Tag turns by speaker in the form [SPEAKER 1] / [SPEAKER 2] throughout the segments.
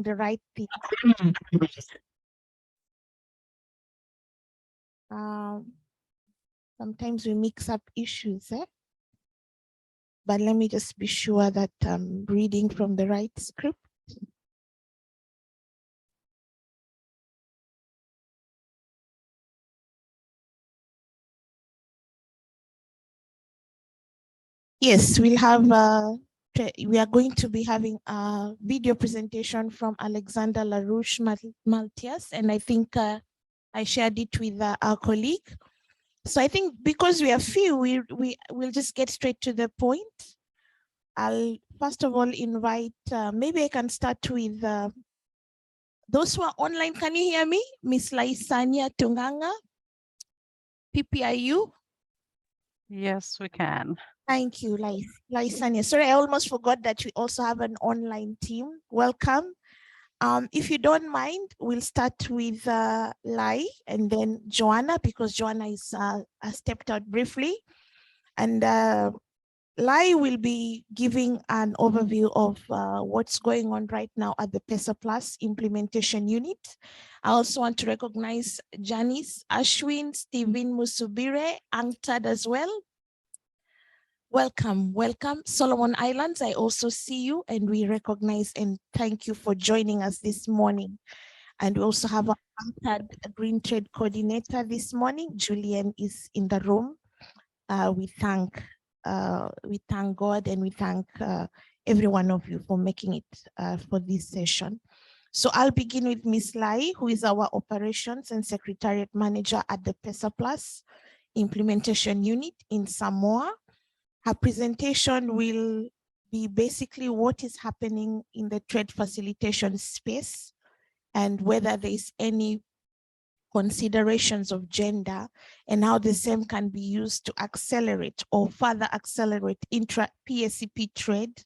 [SPEAKER 1] the right thing. Sometimes we mix up issues, but let me just be sure that I'm reading from the right script. Yes, we are going to be having a video presentation from Alexander LaRouche Maltias, and I think I shared it with our colleague. So I think because we are few, we will just get straight to the point. I'll first of all invite, maybe I can start with those who are online. Can you hear me? Miss Laisanya Tunganga, PPIU.
[SPEAKER 2] Yes, we can.
[SPEAKER 1] Thank you, Laisanya. Sorry, I almost forgot that we also have an online team. Welcome. If you don't mind, we'll start with Lai and then Joanna, because Joanna is stepped out briefly. And Lai will be giving an overview of what's going on right now at the PESA Plus implementation unit. I also want to recognize Janice, Ashwin, Stephen Musubire, Angtad as well. Welcome, welcome. Solomon Islands, I also see you, and we recognize and thank you for joining us this morning. And we also have a Green Trade Coordinator this morning. Julian is in the room. We thank God, and we thank every one of you for making it for this session. So I'll begin with Ms. Lai, who is our Operations and Secretariat Manager at the PESA Plus Implementation Unit in Samoa. Her presentation will be basically what is happening in the trade facilitation space and whether there is any considerations of gender and how the same can be used to accelerate or further accelerate intra-PSCP trade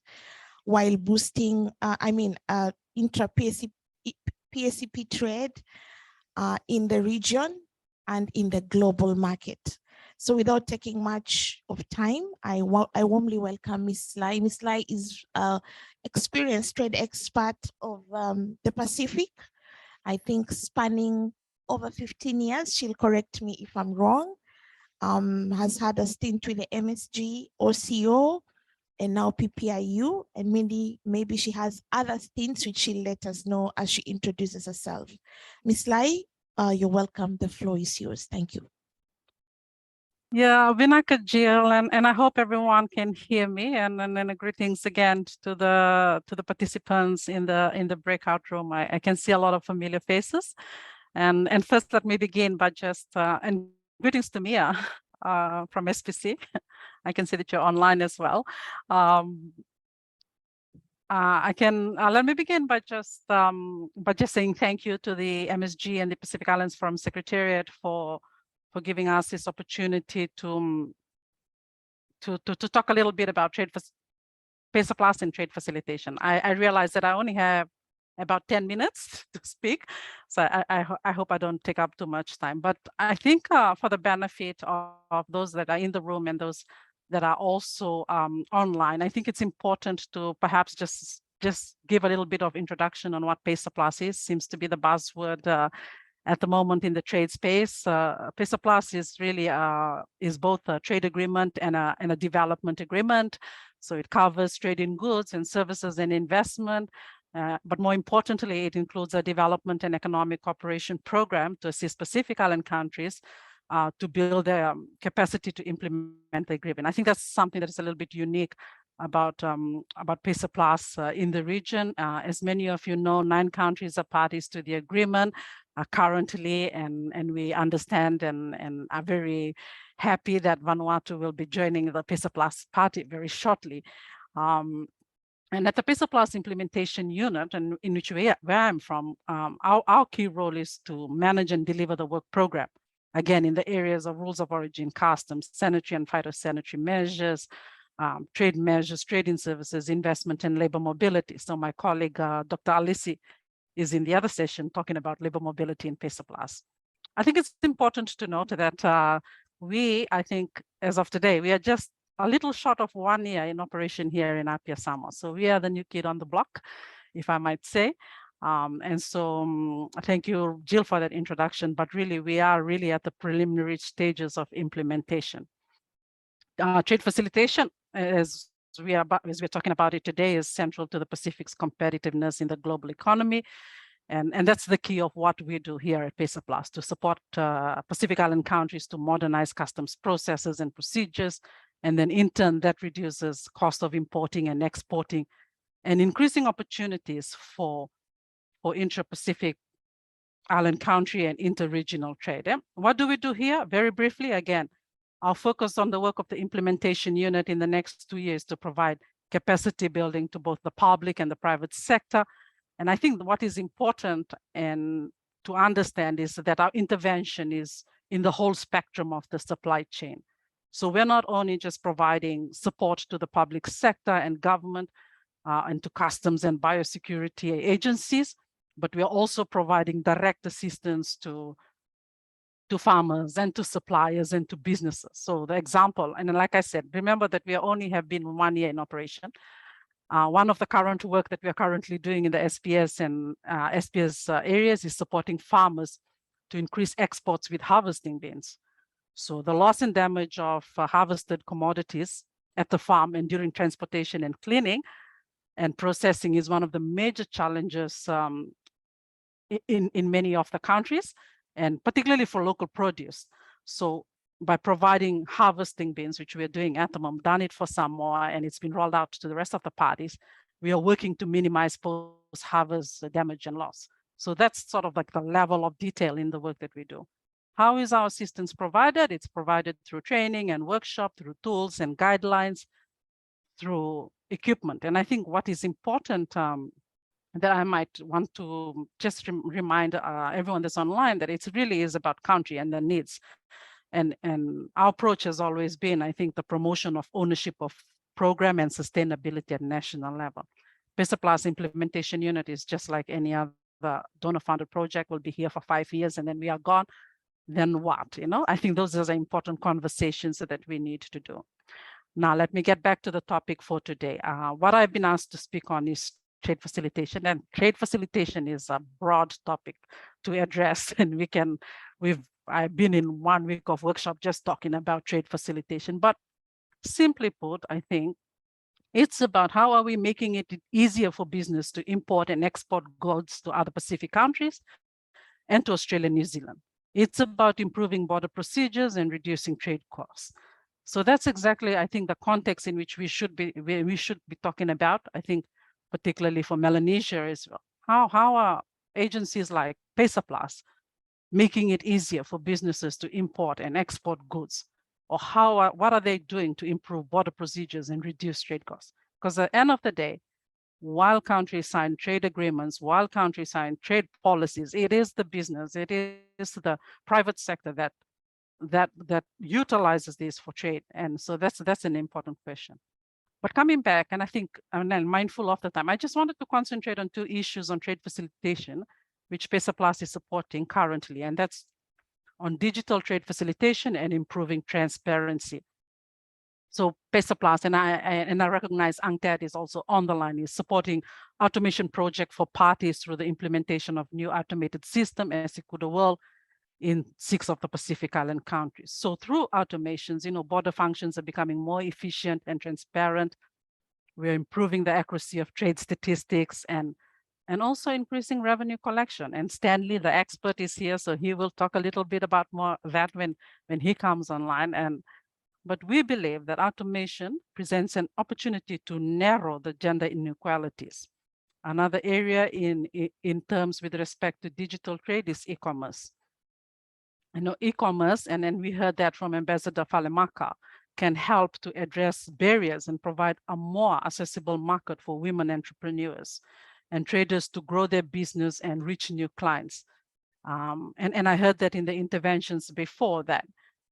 [SPEAKER 1] while boosting, intra-PSCP trade in the region and in the global market. So without taking much of time, I warmly welcome Ms. Lai. Ms. Lai is an experienced trade expert of the Pacific, I think spanning over 15 years. She'll correct me if I'm wrong. Has had a stint with the MSG, OCO, and now PPIU, and maybe she has other stints which she'll let us know as she introduces herself. Ms. Lai, you're welcome. The floor is yours. Thank you.
[SPEAKER 2] Yeah, Vinaka Jill, and I hope everyone can hear me. And then greetings again to the participants in the breakout room. I can see a lot of familiar faces. And first, let me begin by just and greetings to Mia from SPC. I can see that you're online as well. Let me begin by just saying thank you to the MSG and the Pacific Islands Forum Secretariat for giving us this opportunity to talk a little bit about PESA Plus and trade facilitation. I realize that I only have about 10 minutes to speak, so I hope I don't take up too much time. But I think for the benefit of those that are in the room and those that are also online, I think it's important to perhaps just give a little bit of introduction on what PESA Plus is. Seems to be the buzzword at the moment in the trade space. PESA Plus is really is both a trade agreement and a development agreement. So it covers trade in goods and services and investment. But more importantly, it includes a development and economic cooperation program to assist Pacific Island countries to build their capacity to implement the agreement. I think that's something that is a little bit unique about PESA Plus in the region. As many of you know, 9 countries are parties to the agreement currently, and we understand and are very happy that Vanuatu will be joining the PESA Plus party very shortly. And at the PESA Plus implementation unit, and in which where I'm from, our key role is to manage and deliver the work program. Again, in the areas of rules of origin, customs, sanitary and phytosanitary measures, trade measures, trade-in services, investment, and labor mobility. So my colleague, Dr. Alisi, is in the other session talking about labor mobility in PESA Plus. I think it's important to note that I think, as of today, we are just a little short of 1 year in operation here in Apia, Samoa. So we are the new kid on the block, if I might say. And so thank you, Jill, for that introduction, but really we are really at the preliminary stages of implementation. Trade facilitation, as we're talking about it today, is central to the Pacific's competitiveness in the global economy. And that's the key of what we do here at PESA Plus, to support Pacific Island countries to modernize customs processes and procedures. And then in turn, that reduces cost of importing and exporting and increasing opportunities for intra-Pacific island country and interregional trade. What do we do here? Very briefly, again, I'll focus on the work of the implementation unit in the next 2 years to provide capacity building to both the public and the private sector. And I think what is important and to understand is that our intervention is in the whole spectrum of the supply chain. So we're not only just providing support to the public sector and government and to customs and biosecurity agencies, but we are also providing direct assistance to farmers and to suppliers and to businesses. So the example, and like I said, remember that we only have been 1 year in operation. One of the current work that we are currently doing in the SPS and SPS areas is supporting farmers to increase exports with harvesting bins. So the loss and damage of harvested commodities at the farm and during transportation and cleaning and processing is one of the major challenges in many of the countries, and particularly for local produce. So by providing harvesting bins, which we're doing at the moment, done it for Samoa, and it's been rolled out to the rest of the parties, we are working to minimize post-harvest damage and loss. So that's sort of like the level of detail in the work that we do. How is our assistance provided? It's provided through training and workshop, through tools and guidelines, through equipment. And I think what is important that I might want to just remind everyone that's online that it really is about country and their needs. And our approach has always been, I think, the promotion of ownership of program and sustainability at national level. PESA Plus implementation unit is just like any other donor-funded project. Will be here for 5 years and then we are gone. Then what? I think those are important conversations that we need to do. Now, let me get back to the topic for today. What I've been asked to speak on is trade facilitation, and trade facilitation is a broad topic to address. And I've been in 1 week of workshop just talking about trade facilitation, but simply put, I think it's about how are we making it easier for business to import and export goods to other Pacific countries and to Australia and New Zealand. It's about improving border procedures and reducing trade costs. So that's exactly, I think, the context in which we should be talking about. I think particularly for Melanesia is how are agencies like PESA Plus making it easier for businesses to import and export goods? Or what are they doing to improve border procedures and reduce trade costs? Because at the end of the day, while countries sign trade agreements, while countries sign trade policies, it is the business, it is the private sector that utilizes this for trade. And so that's an important question. But coming back, and I think I'm mindful of the time, I just wanted to concentrate on 2 issues on trade facilitation, which PESA Plus is supporting currently, and that's on digital trade facilitation and improving transparency. So PESA Plus, and I recognize UNCTAD is also on the line, is supporting automation project for parties through the implementation of new automated system as Sekuda World in 6 of the Pacific Island countries. So through automations, border functions are becoming more efficient and transparent. We're improving the accuracy of trade statistics and also increasing revenue collection. And Stanley, the expert, is here, so he will talk a little bit about more that when he comes online. But we believe that automation presents an opportunity to narrow the gender inequalities. Another area in terms with respect to digital trade is e-commerce. E-commerce, and then we heard that from Ambassador Falemaka, can help to address barriers and provide a more accessible market for women entrepreneurs and traders to grow their business and reach new clients. And I heard that in the interventions before that.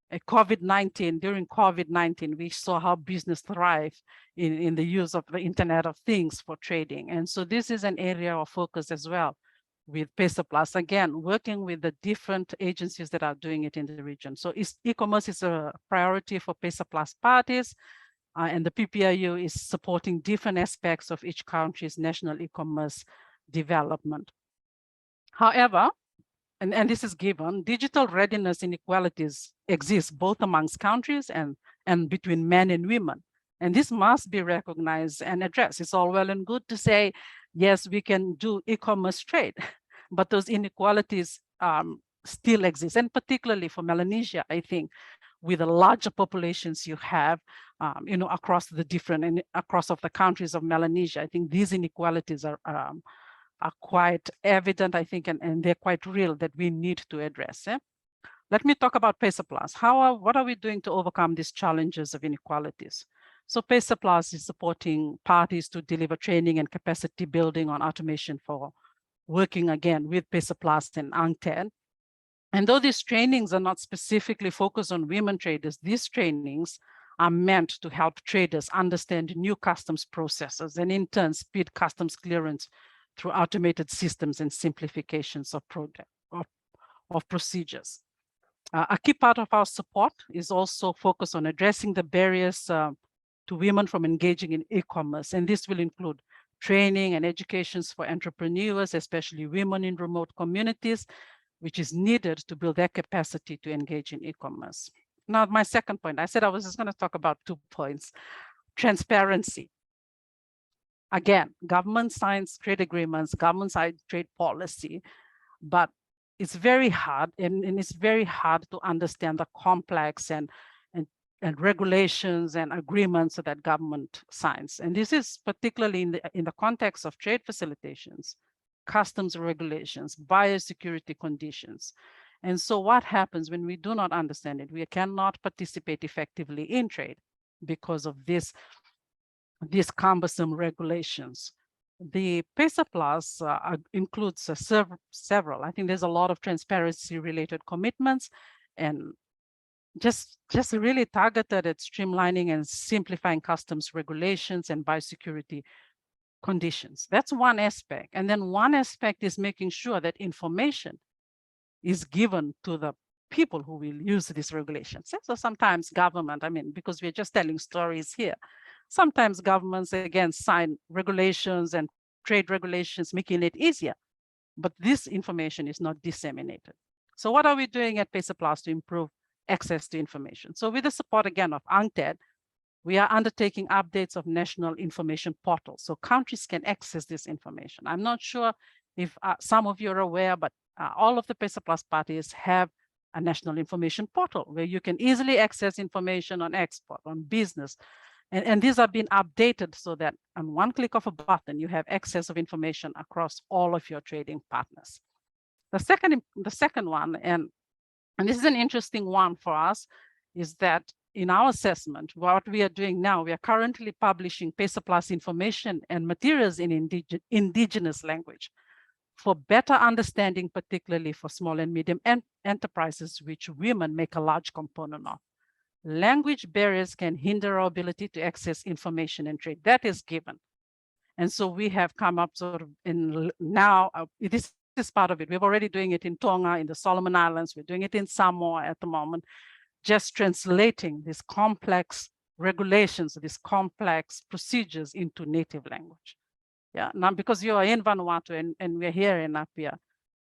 [SPEAKER 2] During COVID-19, we saw how business thrive in the use of the Internet of Things for trading. And so this is an area of focus as well with PESA Plus, again, working with the different agencies that are doing it in the region. So e-commerce is a priority for PESA Plus parties, and the PPIU is supporting different aspects of each country's national e-commerce development. However, and this is given, digital readiness inequalities exist both amongst countries and between men and women. And this must be recognized and addressed. It's all well and good to say, yes, we can do e-commerce trade, but those inequalities still exist. And particularly for Melanesia, I think, with the larger populations you have, across the different and across of the countries of Melanesia, I think these inequalities are quite evident, I think, and they're quite real that we need to address. Let me talk about PESA Plus. What are we doing to overcome these challenges of inequalities? So PESA Plus is supporting parties to deliver training and capacity building on automation for working again with PESA Plus and UNCTAD. And though these trainings are not specifically focused on women traders, these trainings are meant to help traders understand new customs processes and in turn speed customs clearance through automated systems and simplifications of procedures. A key part of our support is also focused on addressing the barriers to women from engaging in e-commerce, and this will include training and educations for entrepreneurs, especially women in remote communities, which is needed to build their capacity to engage in e-commerce. Now, my second point, I said I was just going to talk about 2 points. Transparency. Again, government signs trade agreements, government signs trade policy, but it's very hard, and it's very hard to understand the complex and regulations and agreements that government signs. And this is particularly in the context of trade facilitations, customs regulations, biosecurity conditions. And so what happens when we do not understand it? We cannot participate effectively in trade because of these cumbersome regulations. The PESA Plus includes several. I think there's a lot of transparency related commitments and just really targeted at streamlining and simplifying customs regulations and biosecurity conditions. That's one aspect. And then one aspect is making sure that information is given to the people who will use these regulations. So sometimes government, because we're just telling stories here, sometimes governments, again, sign regulations and trade regulations, making it easier, but this information is not disseminated. So what are we doing at PESA Plus to improve access to information? So with the support, again, of UNCTAD, we are undertaking updates of national information portals so countries can access this information. I'm not sure if some of you are aware, but all of the PESA Plus parties have a national information portal where you can easily access information on export, on business. And these are being updated so that on one click of a button, you have access of information across all of your trading partners. The second one, and this is an interesting one for us, is that in our assessment, what we are doing now, we are currently publishing PESA Plus information and materials in indigenous language for better understanding, particularly for small and medium enterprises, which women make a large component of. Language barriers can hinder our ability to access information and trade. That is given. And so we have come up sort of this is part of it. We're already doing it in Tonga, in the Solomon Islands. We're doing it in Samoa at the moment, just translating these complex regulations, these complex procedures into native language. Yeah, now because you are in Vanuatu and we're here in Apia,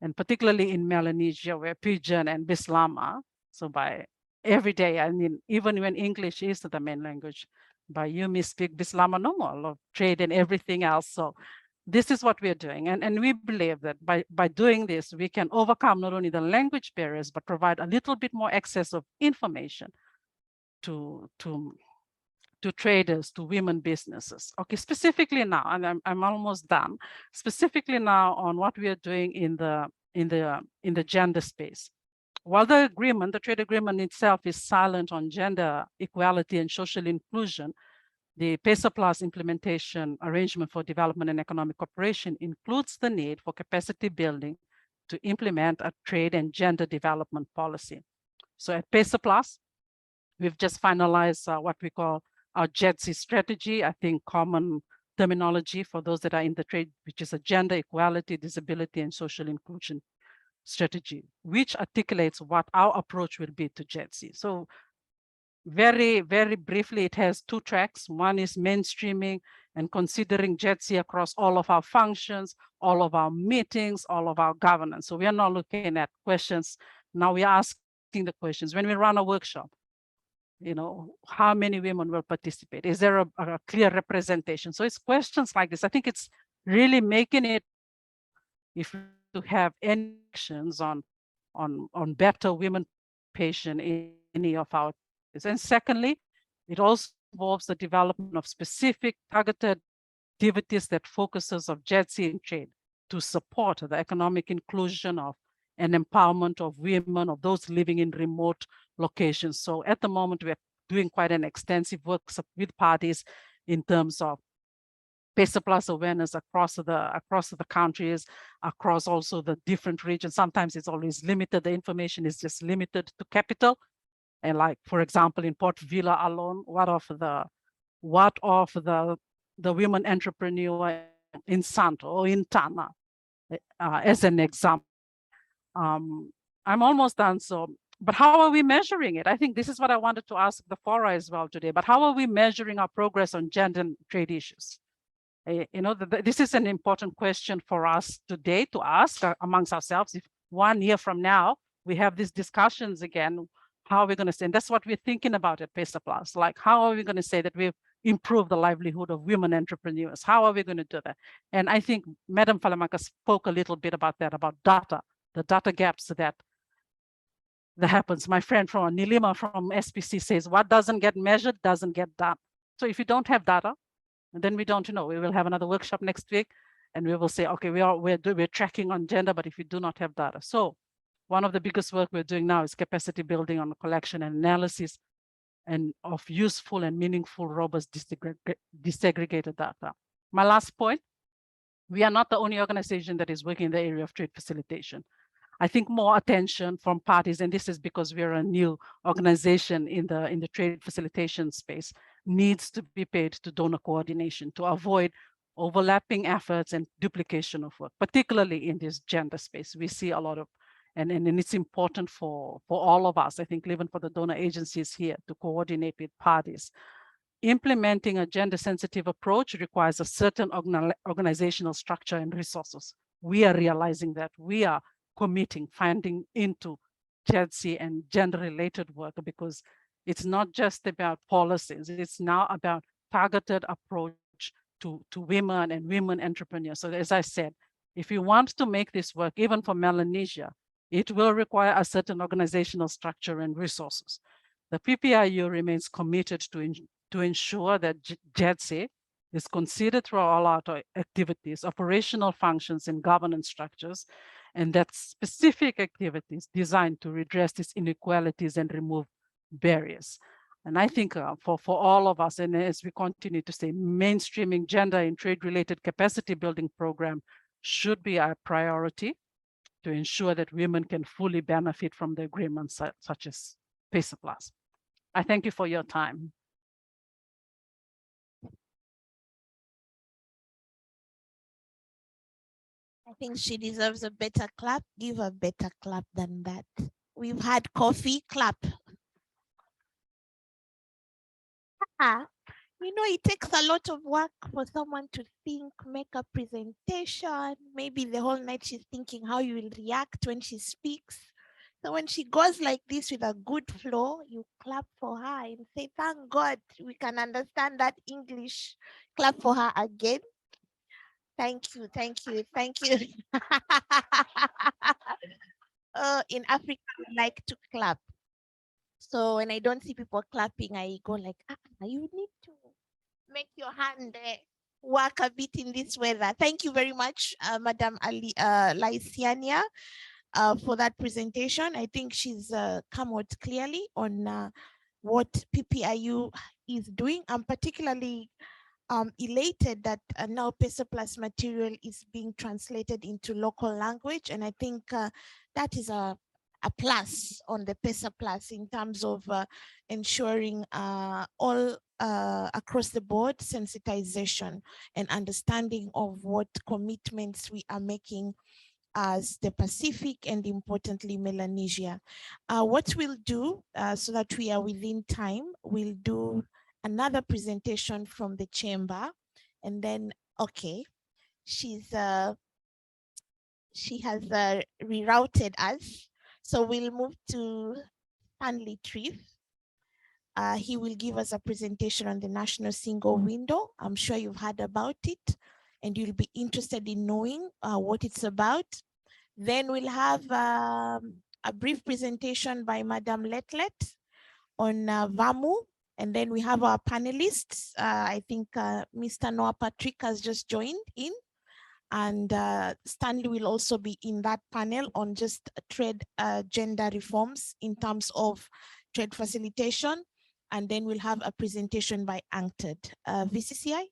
[SPEAKER 2] and particularly in Melanesia, where Pidgin and Bislama, so by every day, even when English is the main language, by you may speak Bislama no more, of trade and everything else. So this is what we're doing. And we believe that by doing this, we can overcome not only the language barriers, but provide a little bit more access of information to traders, to women businesses. Okay, specifically now, and I'm almost done, specifically now on what we are doing in the gender space. While the trade agreement itself is silent on gender equality and social inclusion, the PESA Plus implementation arrangement for development and economic cooperation includes the need for capacity building to implement a trade and gender development policy. So at PESA Plus, we've just finalized what we call our JETSI strategy, I think common terminology for those that are in the trade, which is a gender equality, disability, and social inclusion strategy, which articulates what our approach will be to JETSI. So very, very briefly, it has 2 tracks. One is mainstreaming and considering JETSI across all of our functions, all of our meetings, all of our governance. So we are not looking at questions. Now we are asking the questions. When we run a workshop, how many women will participate? Is there a clear representation? So it's questions like this. I think it's really making it, if we want to have any actions on better women participation in any of our activities. And secondly, it also involves the development of specific targeted activities that focuses of JETSI and trade to support the economic inclusion of and empowerment of women, of those living in remote locations. So at the moment, we're doing quite an extensive work with parties in terms of PESA Plus awareness across the countries, across also the different regions. Sometimes it's always limited. The information is just limited to capital. And like, for example, in Port Vila alone, what of the women entrepreneur in Santo or in Tana, as an example. I'm almost done. So, but how are we measuring it? I think this is what I wanted to ask the fora as well today. But how are we measuring our progress on gender and trade issues? This is an important question for us today to ask amongst ourselves. If 1 year from now we have these discussions again, how are we going to say? And that's what we're thinking about at PESA Plus. Like, how are we going to say that we've improved the livelihood of women entrepreneurs? How are we going to do that? And I think Madam Falamaka spoke a little bit about that, about data, the data gaps that happens. My friend from Nilima from SPC says, what doesn't get measured doesn't get done. So if you don't have data, then we don't know. We will have another workshop next week, and we will say, okay, we're tracking on gender, but if we do not have data. So one of the biggest work we're doing now is capacity building on the collection and analysis and of useful and meaningful, robust, disaggregated data. My last point, we are not the only organization that is working in the area of trade facilitation. I think more attention from parties, and this is because we're a new organization in the trade facilitation space, needs to be paid to donor coordination to avoid overlapping efforts and duplication of work, particularly in this gender space. We see a lot of, and it's important for all of us, I think, even for the donor agencies here, to coordinate with parties. Implementing a gender-sensitive approach requires a certain organizational structure and resources. We are realizing that. We are committing funding into JETSI and gender-related work, because it's not just about policies, it's now about targeted approach to women and women entrepreneurs. So as I said, if you want to make this work, even for Melanesia, it will require a certain organizational structure and resources. The PPIU remains committed to ensure that JETSI is considered through all our activities, operational functions, and governance structures, and that specific activities designed to redress these inequalities and remove barriers. And I think for all of us, and as we continue to say, mainstreaming gender in trade-related capacity building program should be our priority to ensure that women can fully benefit from the agreements such as PESA Plus. I thank you for your time.
[SPEAKER 1] I think she deserves a better clap. Give a better clap than that. We've had coffee, clap. It takes a lot of work for someone to think, make a presentation. Maybe the whole night she's thinking how you will react when she speaks. So when she goes like this with a good flow, you clap for her and say, thank God we can understand that English. Clap for her again. Thank you, thank you, thank you. In Africa, we like to clap. So when I don't see people clapping, I go like, you need to make your hand work a bit in this weather. Thank you very much, Madam Lysiania, for that presentation. I think she's come out clearly on what PPIU is doing. I'm particularly elated that now PESA Plus material is being translated into local language. And I think that is a plus on the PESA Plus in terms of ensuring all across the board sensitization and understanding of what commitments we are making as the Pacific and importantly Melanesia. What we'll do so that we are within time, we'll do another presentation from the chamber, and then, okay, she's She has rerouted us. So we'll move to Stanley Triff. He will give us a presentation on the National Single Window. I'm sure you've heard about it and you'll be interested in knowing what it's about. Then we'll have a brief presentation by Madam Letlet on VAMU. And then we have our panelists. I think Mr. Noah Patrick has just joined in. And Stanley will also be in that panel on just trade gender reforms in terms of trade facilitation. And then we'll have a presentation by UNCTAD. VCCI?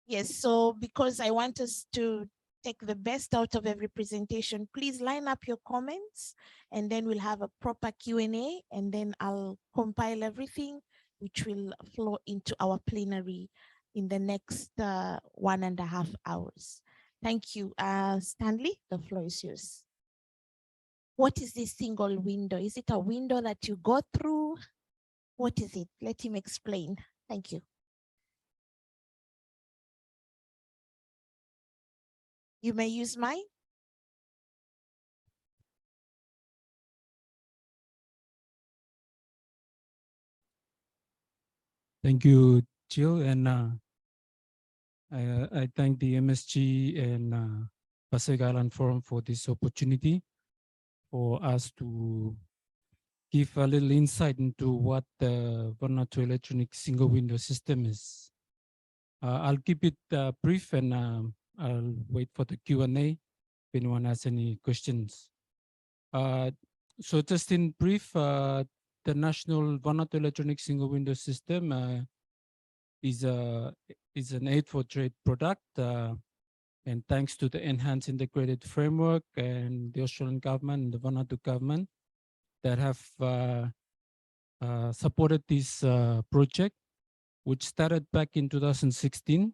[SPEAKER 1] Yes, so because I want us to take the best out of every presentation, please line up your comments and then we'll have a proper Q&A and then I'll compile everything which will flow into our plenary in the next 1.5 hours. Thank you. Stanley, the floor is yours. What is this single window? Is it a window that you go through? What is it? Let him explain. Thank you. You may use mine.
[SPEAKER 3] Thank you, Jill, and I thank the MSG and Pacific Island Forum for this opportunity for us to give a little insight into what the Vanuatu electronic single window system is. I'll keep it brief and I'll wait for the Q&A if anyone has any questions. So just in brief, the National Vanuatu electronic single window system is an aid for trade product, and thanks to the enhanced integrated framework and the Australian government and the Vanuatu government that have supported this project, which started back in 2016.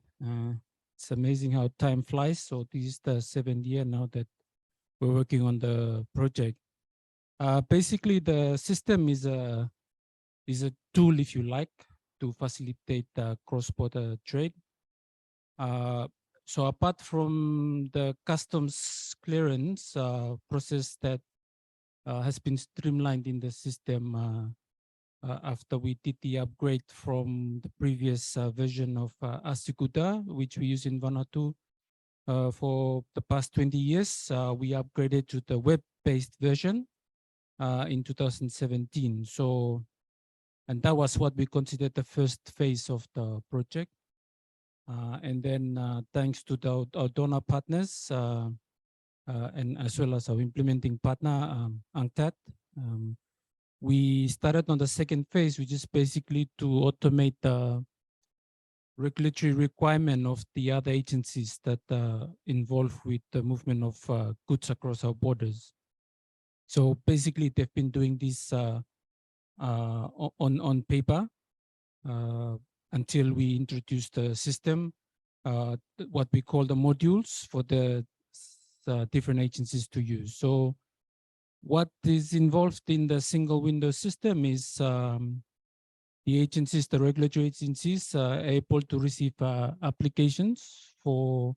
[SPEAKER 3] It's amazing how time flies. So this is the 7th year now that we're working on the project. Basically, the system is a tool, if you like, to facilitate cross-border trade. So apart from the customs clearance process that has been streamlined in the system after we did the upgrade from the previous version of Asikuda, which we use in Vanuatu for the past 20 years, we upgraded to the web-based version in 2017. So, and that was what we considered the first phase of the project. And then thanks to our donor partners and as well as our implementing partner, UNCTAD, we started on the second phase, which is basically to automate the regulatory requirement of the other agencies that are involved with the movement of goods across our borders. So basically, they've been doing this on paper until we introduced the system, what we call the modules for the different agencies to use. So what is involved in the single window system is the agencies, the regulatory agencies are able to receive applications for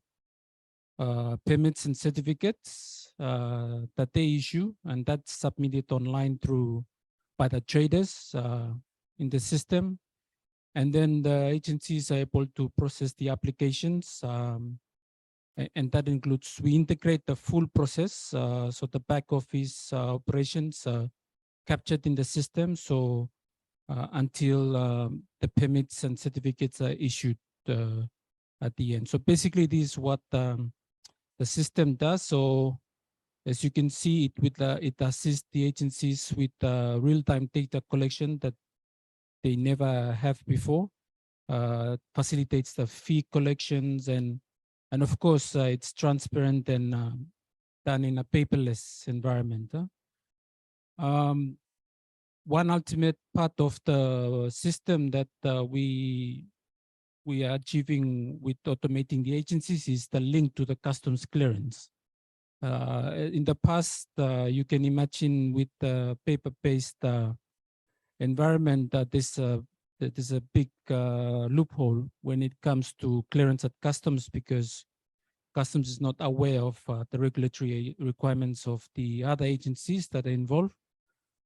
[SPEAKER 3] permits and certificates that they issue, and that's submitted online by the traders in the system. And then the agencies are able to process the applications, and that includes, we integrate the full process, so the back office operations are captured in the system, so until the permits and certificates are issued at the end. So basically this is what the system does. So as you can see, it assists the agencies with real-time data collection that they never have before, facilitates the fee collections, and of course it's transparent and done in a paperless environment. One ultimate part of the system that we are achieving with automating the agencies is the link to the customs clearance. In the past, you can imagine with the paper-based environment that there's there's a big loophole when it comes to clearance at customs, because customs is not aware of the regulatory requirements of the other agencies that are involved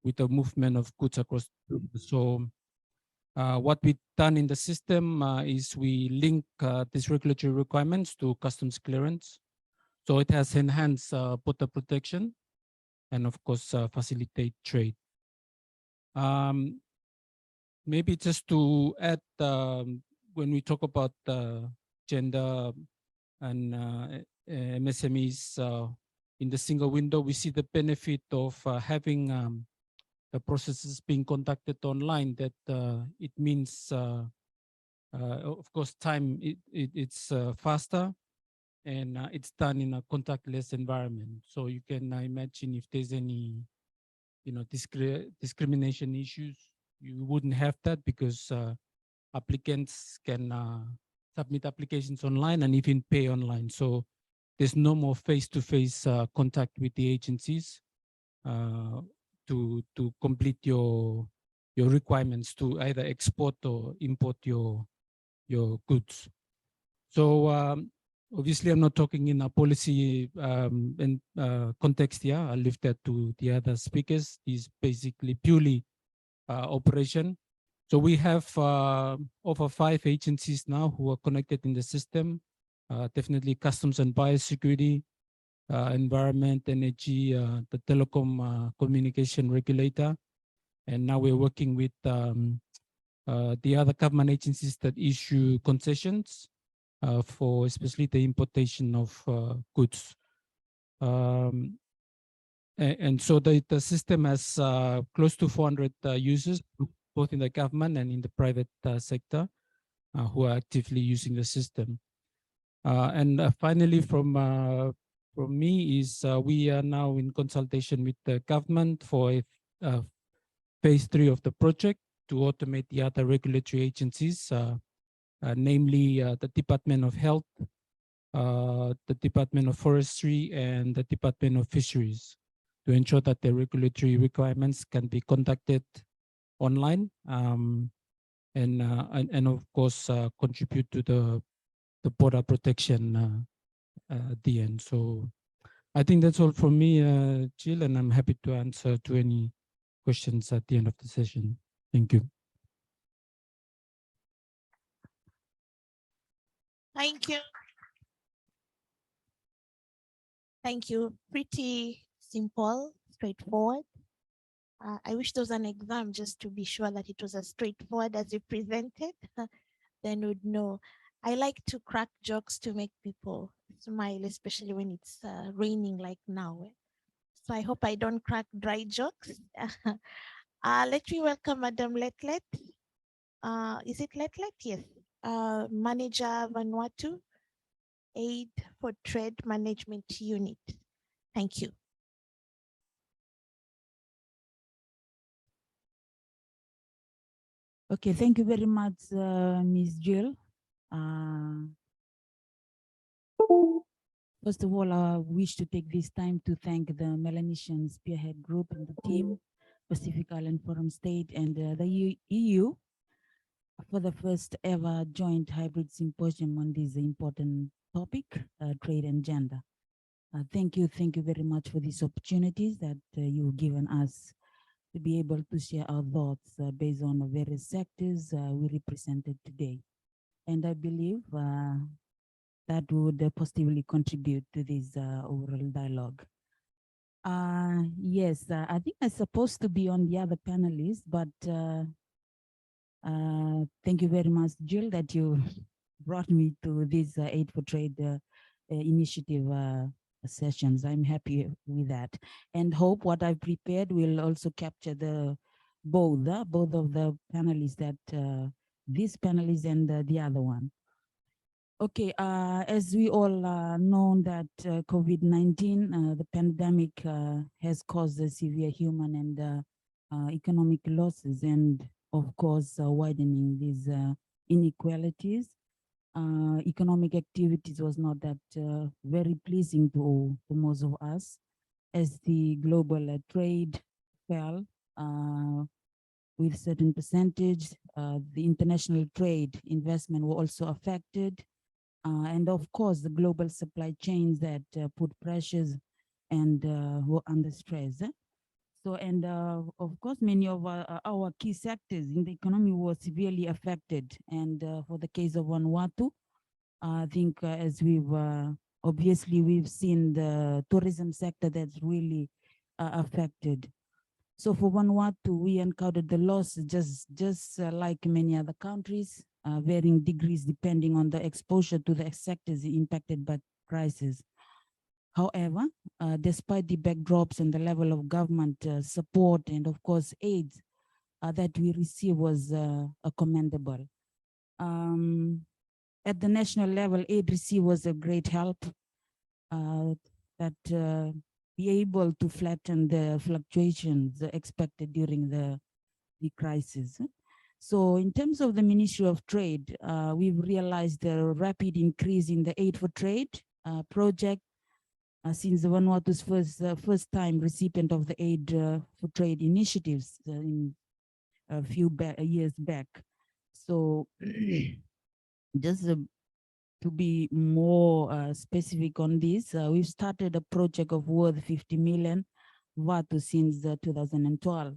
[SPEAKER 3] with the movement of goods across. So what we've done in the system is we link these regulatory requirements to customs clearance. So it has enhanced border protection and of course facilitate trade. Maybe just to add, when we talk about gender and MSMEs in the single window, we see the benefit of having the processes being conducted online. That it means, of course, time it's faster, and it's done in a contactless environment. So you can imagine if there's any, discrimination issues, you wouldn't have that, because applicants can submit applications online and even pay online. So there's no more face-to-face contact with the agencies to complete your requirements to either export or import your goods. So obviously, I'm not talking in a policy context here. I'll leave that to the other speakers. This is basically purely operation. So we have over 5 agencies now who are connected in the system. Definitely customs and biosecurity, environment, energy, the telecom communication regulator. And now we're working with the other government agencies that issue concessions for especially the importation of goods. And so the system has close to 400 users, both in the government and in the private sector, who are actively using the system. And finally, from me is we are now in consultation with the government for phase 3 of the project to automate the other regulatory agencies, namely the Department of Health, the Department of Forestry, and the Department of Fisheries, to ensure that the regulatory requirements can be conducted online, and of course contribute to the border protection at the end. So I think that's all from me, Jill, and I'm happy to answer to any questions at the end of the session. Thank you.
[SPEAKER 1] Thank you. Thank you. Pretty simple, straightforward. I wish there was an exam just to be sure that it was as straightforward as you presented. Then we'd know. I like to crack jokes to make people smile, especially when it's raining like now. So I hope I don't crack dry jokes. Let me welcome Madam Letlet. Is it Letlet? Yes. Manager Vanuatu, Aid for Trade Management Unit. Thank you.
[SPEAKER 4] Okay, thank you very much, Ms. Jill. First of all, I wish to take this time to thank the Melanesian Spearhead Group and the team, Pacific Island Forum State, and the EU for the first ever joint hybrid symposium on this important topic, trade and gender. Thank you very much for these opportunities that you've given us to be able to share our thoughts based on the various sectors we represented today. And I believe that would positively contribute to this overall dialogue. Yes, I think I'm supposed to be on the other panelists, but thank you very much, Jill, that you brought me to this Aid for Trade initiative sessions. I'm happy with that, and hope what I've prepared will also capture the both of the panelists, that this panelist and the other one. Okay, as we all know that COVID-19, the pandemic has caused severe human and economic losses, and of course widening these inequalities. Economic activities was not that very pleasing to most of us, as the global trade fell with certain percentage. The international trade investment were also affected. And of course, the global supply chains that put pressures and were under stress. So, and of course, many of our key sectors in the economy were severely affected. And for the case of Vanuatu, I think as we've obviously we've seen the tourism sector that's really affected. So for Vanuatu, we encountered the loss just like many other countries, varying degrees depending on the exposure to the sectors impacted by crisis. However, despite the backdrops and the level of government support and of course aids that we received was commendable. At the national level, aid received was a great help that be able to flatten the fluctuations expected during the crisis. So in terms of the Ministry of Trade, we've realized the rapid increase in the Aid for Trade project since the Vanuatu's first time recipient of the Aid for Trade initiatives in a few years back. So just to be more specific on this, we've started a project of worth 50 million Vatu since 2012.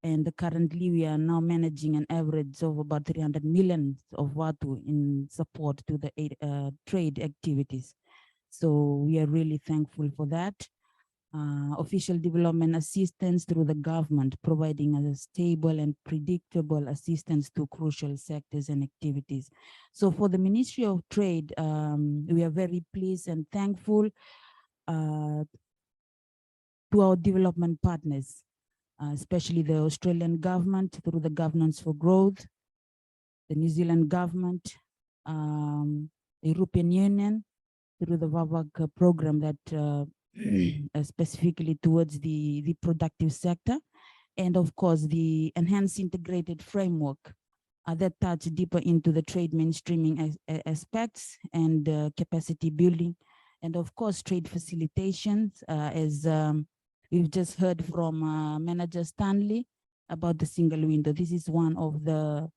[SPEAKER 4] And currently we are now managing an average of about 300 million of Vatu in support to the trade activities. So we are really thankful for that. Official development assistance through the government, providing a stable and predictable assistance to crucial sectors and activities. So for the Ministry of Trade, we are very pleased and thankful to our development partners, especially the Australian government through the Governance for Growth, the New Zealand government, the European Union through the VAVAC program that specifically towards the productive sector, and of course the enhanced integrated framework that touch deeper into the trade mainstreaming aspects and capacity building, and of course trade facilitations, as we've just heard from Manager Stanley about the single window. This is one of the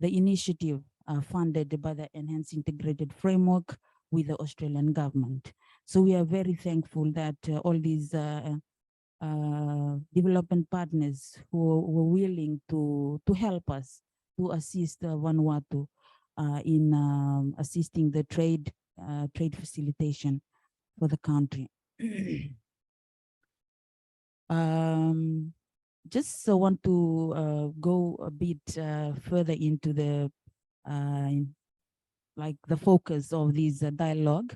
[SPEAKER 4] initiative funded by the enhanced integrated framework with the Australian government. So we are very thankful that all these development partners who were willing to help us to assist Vanuatu in assisting the trade facilitation for the country. Just want to go a bit further into the like the focus of this dialogue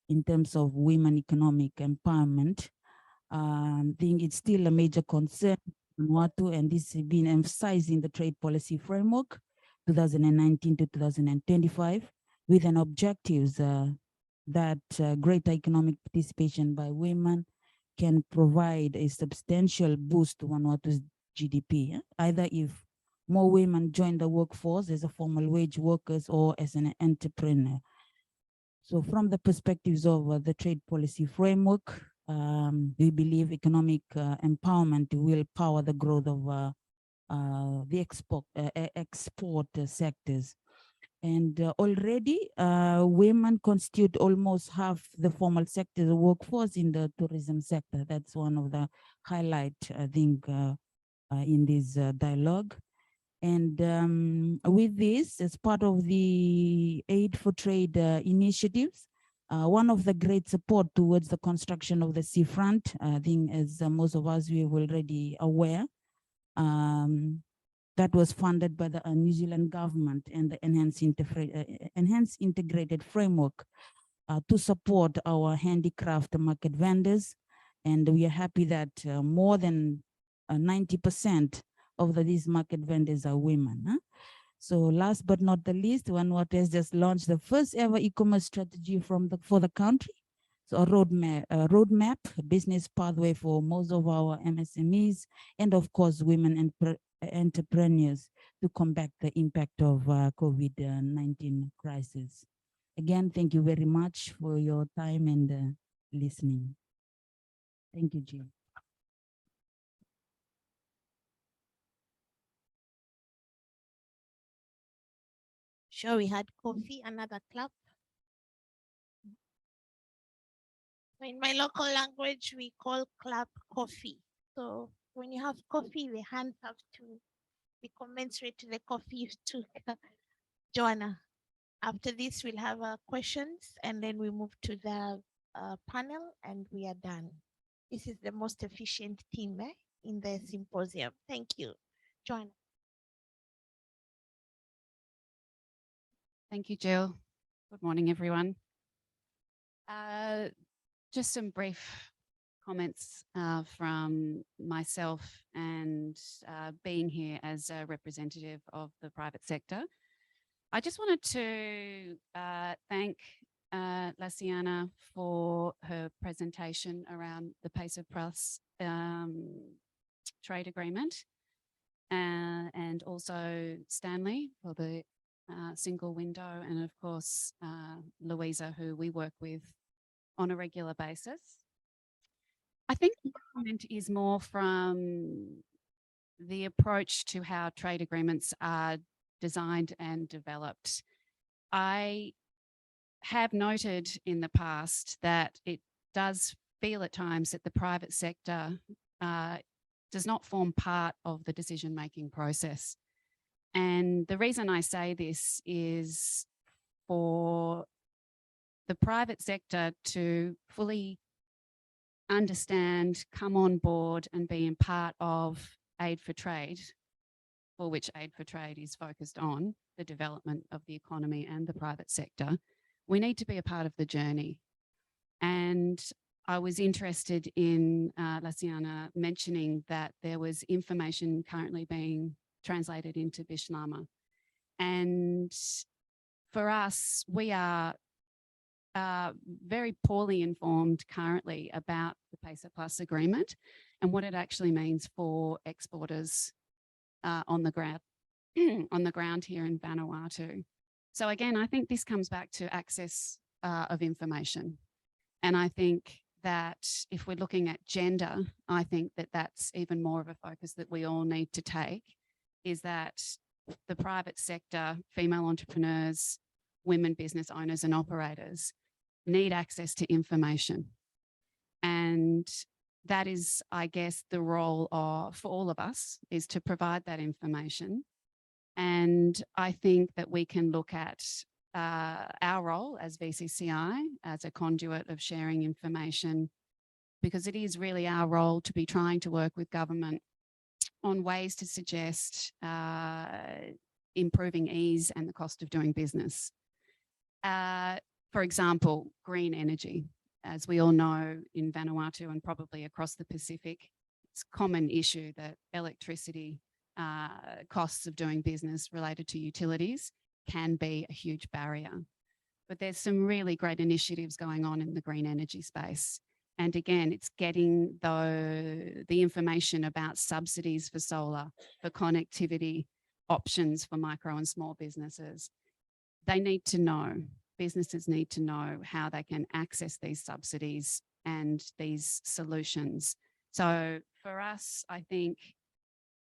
[SPEAKER 4] in terms of women economic empowerment. I think it's still a major concern in Vanuatu, and this has been emphasized in the trade policy framework 2019 to 2025 with an objectives that greater economic participation by women can provide a substantial boost to Vanuatu's GDP, either if more women join the workforce as a formal wage workers or as an entrepreneur. So from the perspectives of the trade policy framework, we believe economic empowerment will power the growth of the export sectors. And already women constitute almost half the formal sector workforce in the tourism sector. That's one of the highlights, I think, in this dialogue. And with this, as part of the Aid for Trade initiatives, one of the great support towards the construction of the seafront, I think as most of us we are already aware, that was funded by the New Zealand government and the enhanced integrated framework to support our handicraft market vendors. And we are happy that more than 90% of these market vendors are women. Huh? So last but not the least, Vanuatu has just launched the first ever e-commerce strategy for the country. So a roadmap, a business pathway for most of our MSMEs, and of course, women and entrepreneurs to combat the impact of COVID-19 crisis. Again, thank you very much for your time and listening. Thank you, Jill.
[SPEAKER 1] Sure, we had coffee, another clap. So in my local language, we call clap coffee. So when you have coffee, the hands have to be commensurate to the coffee you took. Joanna, after this, we'll have questions and then we move to the panel and we are done. This is the most efficient team in the symposium. Thank you. Joanna.
[SPEAKER 5] Thank you, Jill. Good morning, everyone. Just some brief comments from myself and being here as a representative of the private sector. I just wanted to thank Luciana for her presentation around the Pace of Plus trade agreement and also Stanley for the single window, and of course, Louisa, who we work with on a regular basis. I think the comment is more from the approach to how trade agreements are designed and developed. I have noted in the past that it does feel at times that the private sector does not form part of the decision-making process. And the reason I say this is for the private sector to fully understand, come on board and be a part of Aid for Trade, for which Aid for Trade is focused on, the development of the economy and the private sector. We need to be a part of the journey. And I was interested in Luciana mentioning that there was information currently being translated into Bishlama. And for us, we are very poorly informed currently about the PACER Plus agreement and what it actually means for exporters on the ground here in Vanuatu. So again, I think this comes back to access of information. And I think that if we're looking at gender, I think that that's even more of a focus that we all need to take, is that the private sector, female entrepreneurs, women business owners and operators need access to information. And that is, I guess, the role for all of us, is to provide that information. And I think that we can look at our role as VCCI as a conduit of sharing information, because it is really our role to be trying to work with government on ways to suggest improving ease and the cost of doing business. For example, green energy. As we all know, in Vanuatu and probably across the Pacific, it's a common issue that electricity costs of doing business related to utilities can be a huge barrier. But there's some really great initiatives going on in the green energy space. And again, it's getting the information about subsidies for solar, for connectivity, options for micro and small businesses. They need to know, businesses need to know how they can access these subsidies and these solutions. So for us, I think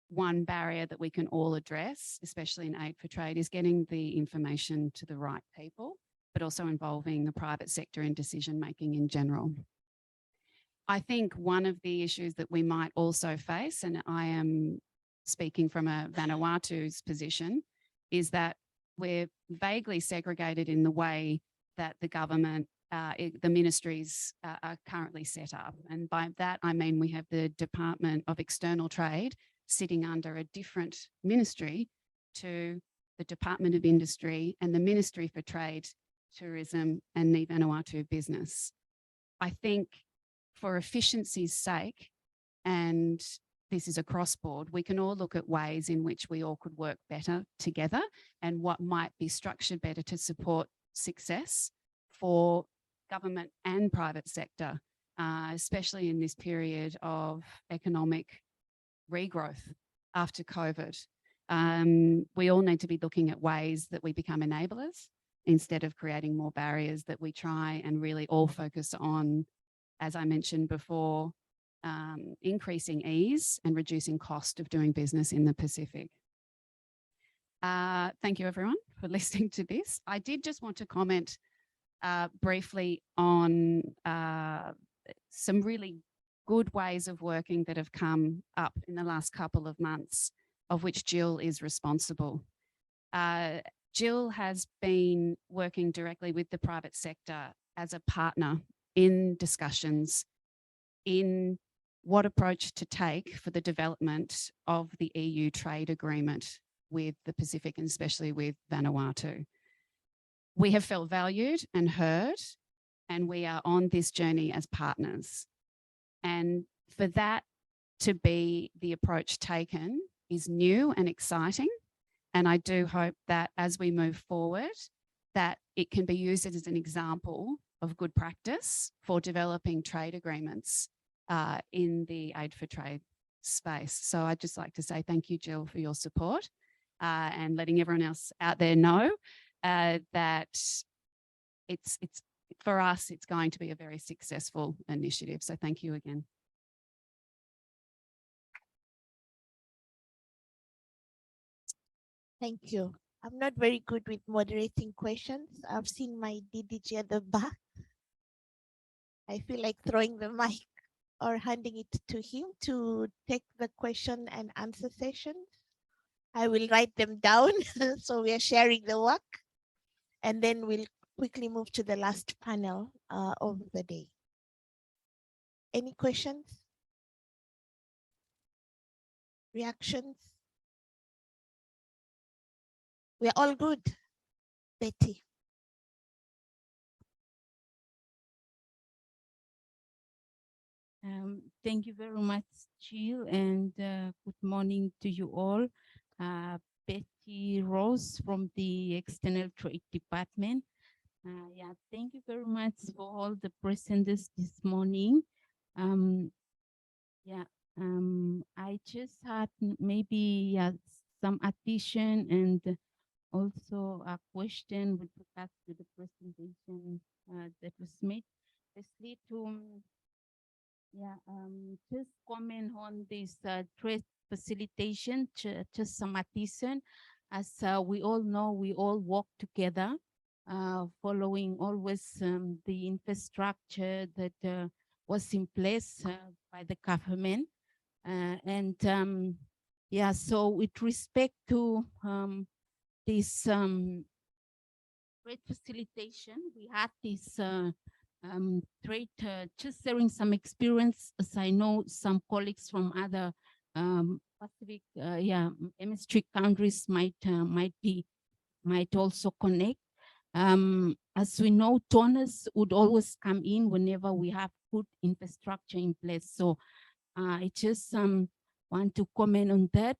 [SPEAKER 5] one barrier that we can all address, especially in Aid for Trade, is getting the information to the right people, but also involving the private sector in decision-making in general. I think one of the issues that we might also face, and I am speaking from a Vanuatu's position, is that we're vaguely segregated in the way that the government, the ministries are currently set up. And by that, I mean we have the Department of External Trade sitting under a different ministry to the Department of Industry and the Ministry for Trade, Tourism and the Vanuatu Business. I think for efficiency's sake, and this is across board, we can all look at ways in which we all could work better together and what might be structured better to support success for government and private sector, especially in this period of economic regrowth after COVID. We all need to be looking at ways that we become enablers instead of creating more barriers, that we try and really all focus on, as I mentioned before, increasing ease and reducing cost of doing business in the Pacific. Thank you, everyone, for listening to this. I did just want to comment briefly on some really good ways of working that have come up in the last couple of months, of which Jill is responsible. Jill has been working directly with the private sector as a partner in discussions in what approach to take for the development of the EU trade agreement with the Pacific, and especially with Vanuatu. We have felt valued and heard, and we are on this journey as partners. And for that to be the approach taken is new and exciting. And I do hope that as we move forward, that it can be used as an example of good practice for developing trade agreements in the Aid for Trade space. So I'd just like to say thank you, Jill, for your support and letting everyone else out there know that it's for us, it's going to be a very successful initiative. So thank you again.
[SPEAKER 1] Thank you. I'm not very good with moderating questions. I've seen my DDG at the back. I feel like throwing the mic or handing it to him to take the question and answer sessions. I will write them down so we are sharing the work, and then we'll quickly move to the last panel of the day. Any questions? Reactions? We're all good, Betty.
[SPEAKER 4] Thank you very much, Jill, and good morning to you all. Betty Rose from the External Trade Department. Yeah, thank you very much for all the presenters this morning. I just had maybe some addition and also a question with regards to the presentation that was made. Firstly, to just comment on this trade facilitation, just some addition. As we all know, we all work together, following always the infrastructure that was in place by the government. So with respect to this trade facilitation, we had this trade, just sharing some experience, as I know some colleagues from other Pacific, MS3 countries might also connect. As we know, donors would always come in whenever we have good infrastructure in place. So I just want to comment on that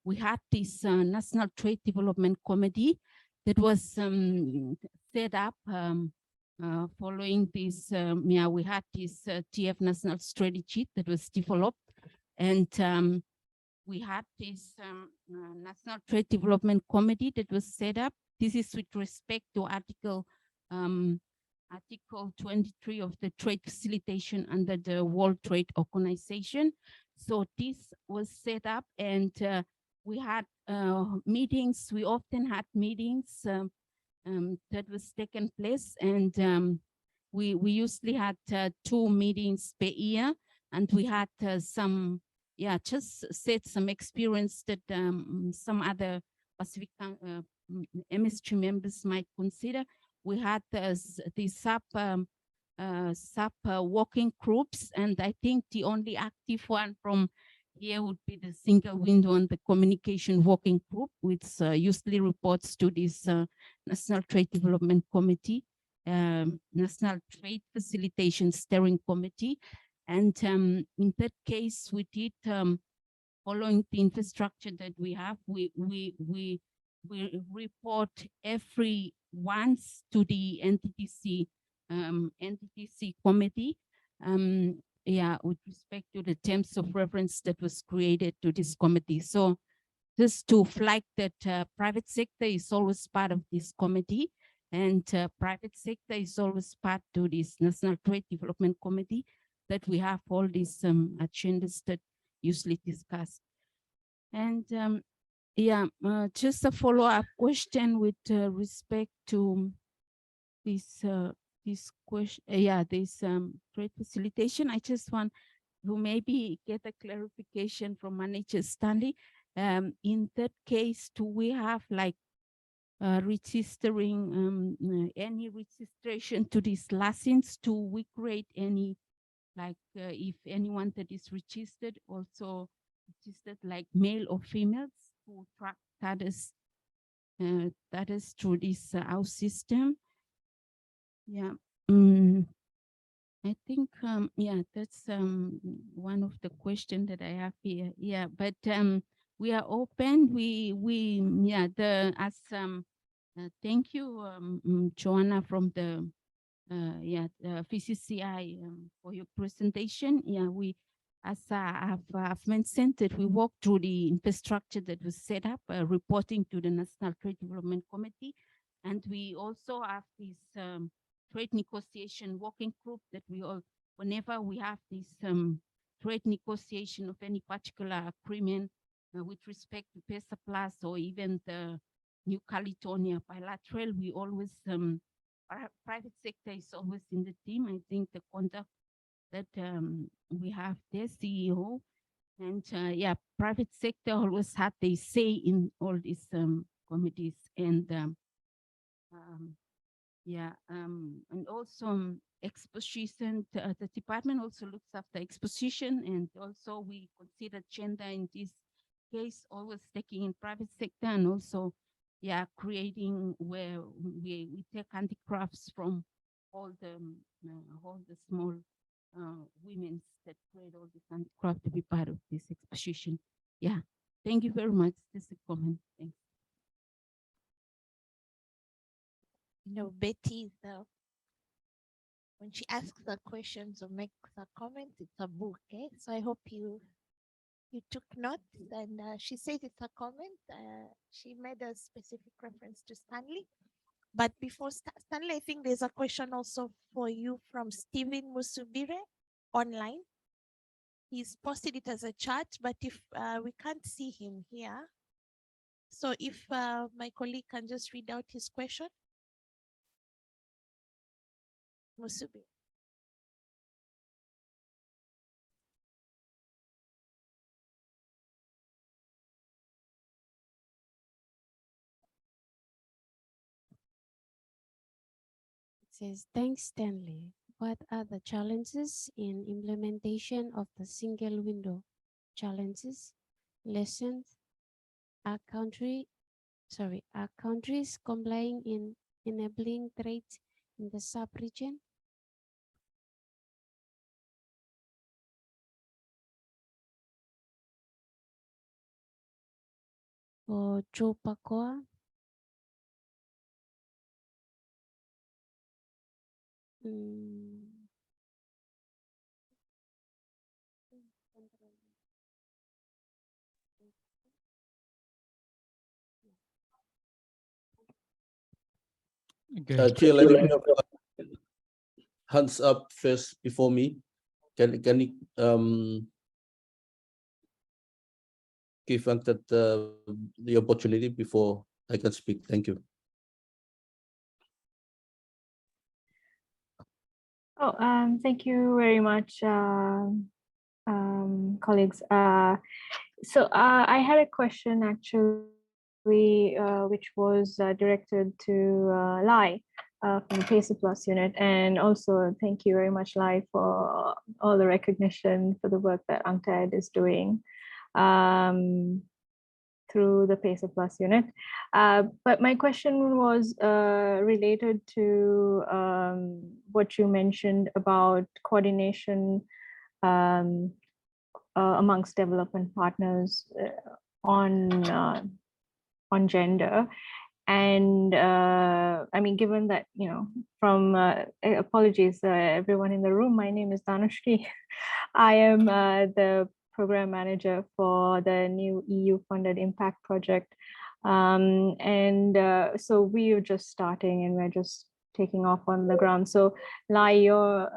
[SPEAKER 4] we had this National Trade Development Committee that was set up following this. We had this TF National Strategy that was developed, and we had this National Trade Development Committee that was set up. This is with respect to Article 23 of the trade facilitation under the World Trade Organization. So this was set up, and we had meetings. We often had meetings that was taken place, and we usually had 2 meetings per year, and we had some, just said some experience that some other Pacific MS3 members might consider. We had these sub working groups, and I think the only active one from here would be the single window on the communication working group, which usually reports to this National Trade Development Committee, National Trade Facilitation Steering Committee. And in that case, we did, following the infrastructure that we have, we report every once to the NTTC committee, with respect to the terms of reference that was created to this committee. So just to flag that private sector is always part of this committee, and private sector is always part to this National Trade Development Committee, that we have all these agendas that usually discussed. And Yeah, just a follow-up question with respect to this question. Yeah, this trade facilitation. I just want to maybe get a clarification from Manager Stanley. In that case, do we have like registering any registration to these license? Do we create any like if anyone that is registered also registered like male or females who track that is through this our system? Yeah. I think yeah, that's one of the questions that I have here. Yeah, but we are open. We yeah, the as thank you Joanna from the yeah, the VCCI for your presentation. Yeah, we, as I've mentioned, that we walked through the infrastructure that was set up, reporting to the National Trade Development Committee. And we also have this trade negotiation working group that we all, whenever we have this trade negotiation of any particular agreement with respect to PESA Plus or even the New Caledonia bilateral, we always private sector is always in the team. I think the conduct that we have there, CEO, and yeah, private sector always had they say in all these committees, and yeah, and also exposition. The department also looks after exposition, and also we consider gender in this case, always taking in private sector, and also yeah, creating where we take handicrafts from all the small women that create all this handicraft to be part of this exposition. Yeah, thank you very much. This is a comment. Thanks.
[SPEAKER 1] You know, Betty, when she asks the questions or makes a comment, it's a book, eh? So I hope you took notes, and she said it's a comment. She made a specific reference to Stanley. But before Stanley, I think there's a question also for you from Stephen Musubire online. He's posted it as a chat, but if we can't see him here, so if my colleague can just read out his question. Musubire.
[SPEAKER 6] Says, thanks, Stanley. What are the challenges in implementation of the single window? Challenges, lessons, are countries complying in enabling trade in the sub-region? Or Joe Pacoa?
[SPEAKER 3] Okay.
[SPEAKER 7] Chair, let me have hands up first before me. Can you give that the opportunity before I can speak? Thank you.
[SPEAKER 8] Oh, thank you very much, colleagues. So I had a question actually, which was directed to Lai from the PESA Plus unit, and also thank you very much, Lai, for all the recognition for the work that UNCTAD is doing through the PESA Plus unit. But my question was related to what you mentioned about coordination amongst development partners on gender. And I mean, given that, you know, from apologies, everyone in the room, my name is Danushki. I am the program manager for the new EU-funded impact project. So we are just starting and we're just taking off on the ground. So Lai, your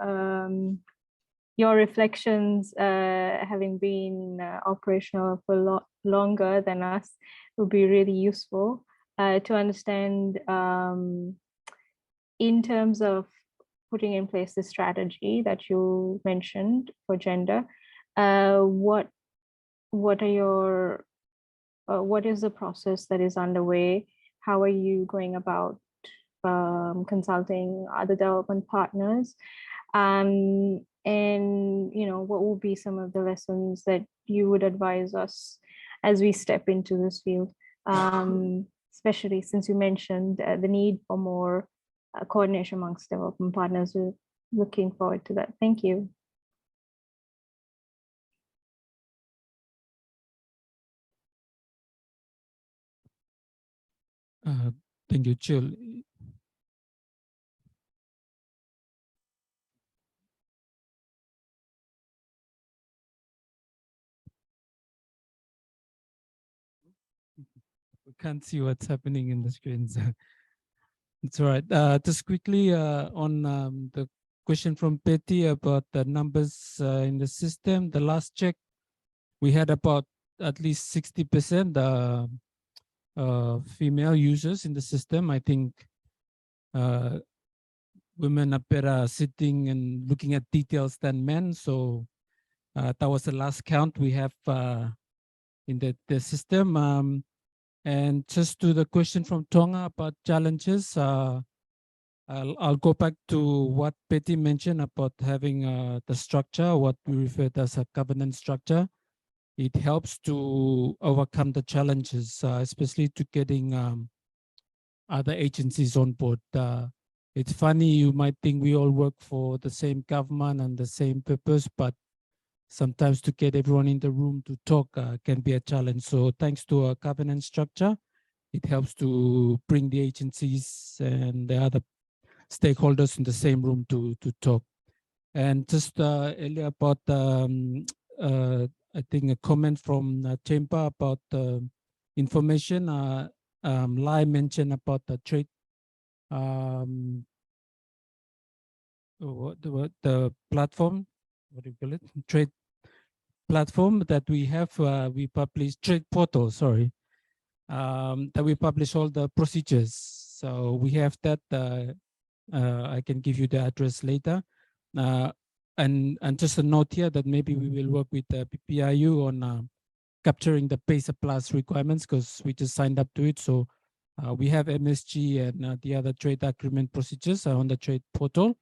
[SPEAKER 8] reflections, having been operational for longer than us would be really useful to understand in terms of putting in place the strategy that you mentioned for gender. What are your what is the process that is underway? How are you going about consulting other development partners? And what will be some of the lessons that you would advise us as we step into this field, especially since you mentioned the need for more coordination amongst development partners. We're looking forward to that. Thank you.
[SPEAKER 3] Thank you, Jill. We can't see what's happening in the screens. It's all right. Just quickly on the question from Betty about the numbers in the system. The last check, we had about at least 60% female users in the system. I think women are better sitting and looking at details than men. So that was the last count we have in the system. And just to the question from Tonga about challenges, I'll go back to what Betty mentioned about having the structure, what we refer to as a governance structure. It helps to overcome the challenges, especially to getting other agencies on board. It's funny, you might think we all work for the same government and the same purpose, but sometimes to get everyone in the room to talk can be a challenge. So thanks to our governance structure, it helps to bring the agencies and the other stakeholders in the same room to talk. And just earlier about, I think a comment from Chamber about information. Lai mentioned about the trade, the platform, what do you call it? Trade platform that we have, we publish trade portal, sorry, that we publish all the procedures. So we have that, I can give you the address later. And just a note here that maybe we will work with the PPIU on capturing the PACER Plus requirements because we just signed up to it. So we have MSG and the other trade agreement procedures on the trade portal,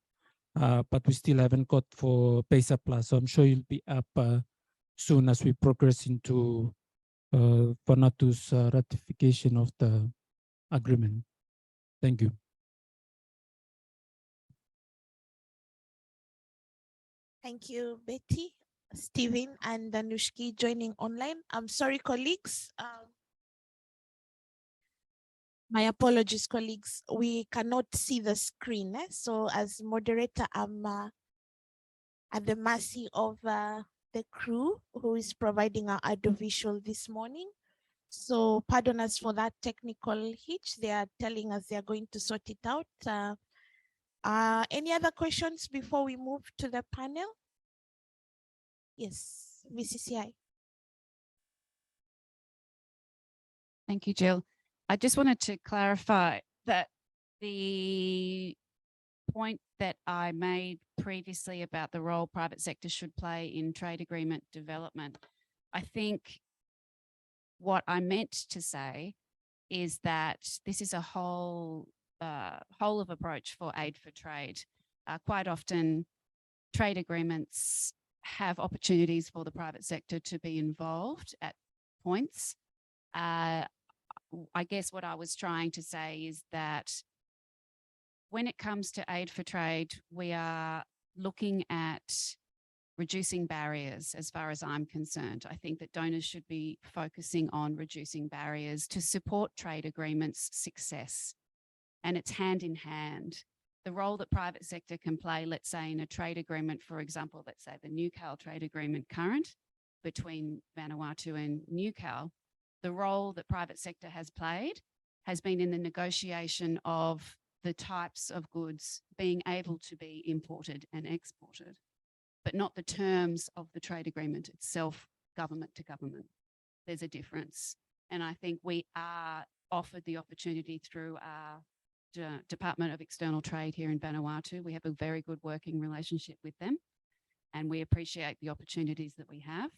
[SPEAKER 3] but we still haven't got for PACER Plus. So I'm sure you'll be up soon as we progress into Vanuatu's ratification of the agreement. Thank you.
[SPEAKER 1] Thank you, Betty, Stephen, and Danushki joining online. I'm sorry, colleagues. My apologies, colleagues. We cannot see the screen. So as moderator, I'm at the mercy of the crew who is providing our audiovisual this morning. So pardon us for that technical hitch. They are telling us they are going to sort it out. Any other questions before we move to the panel? Yes, VCCI.
[SPEAKER 5] Thank you, Jill. I just wanted to clarify that the point that I made previously about the role private sector should play in trade agreement development, I think what I meant to say is that this is a whole of approach for aid for trade. Quite often, trade agreements have opportunities for the private sector to be involved at points. I guess what I was trying to say is that when it comes to aid for trade, we are looking at reducing barriers as far as I'm concerned. I think that donors should be focusing on reducing barriers to support trade agreements' success. And it's hand in hand. The role that private sector can play, let's say in a trade agreement, for example, let's say the NewCal trade agreement current between Vanuatu and NewCal, the role that private sector has played has been in the negotiation of the types of goods being able to be imported and exported, but not the terms of the trade agreement itself, government to government. there's a difference. And I think we are offered the opportunity through our Department of External Trade here in Vanuatu. We have a very good working relationship with them, and we appreciate the opportunities that we have.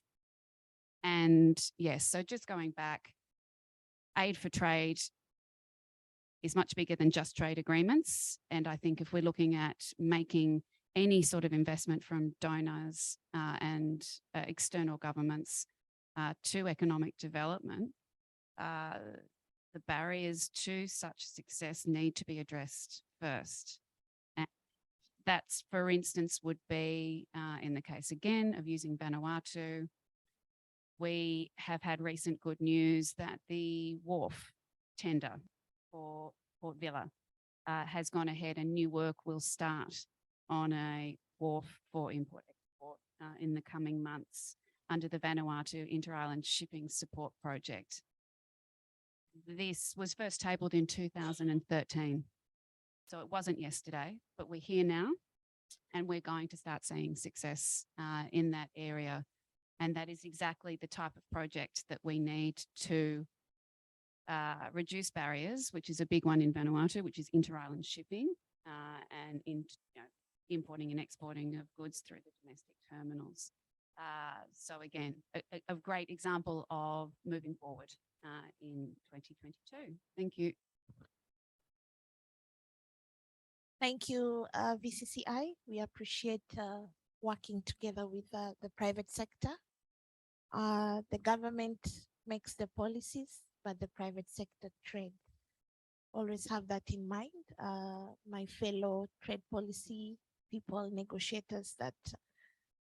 [SPEAKER 5] And yes, so just going back, aid for trade is much bigger than just trade agreements. And I think if we're looking at making any sort of investment from donors and external governments to economic development, the barriers to such success need to be addressed first. And that's, for instance, would be in the case again of using Vanuatu. We have had recent good news that the wharf tender for Port Vila has gone ahead, and new work will start on a wharf for import-export in the coming months under the Vanuatu Inter-Island Shipping Support Project. This was first tabled in 2013. So it wasn't yesterday, but we're here now, and we're going to start seeing success in that area. And that is exactly the type of project that we need to reduce barriers, which is a big one in Vanuatu, which is inter-island shipping and importing and exporting of goods through the domestic terminals. So again, a great example of moving forward in 2022. Thank you.
[SPEAKER 1] Thank you, VCCI. We appreciate working together with the private sector. The government makes the policies, but the private sector trade. Always have that in mind. My fellow trade policy people, negotiators, that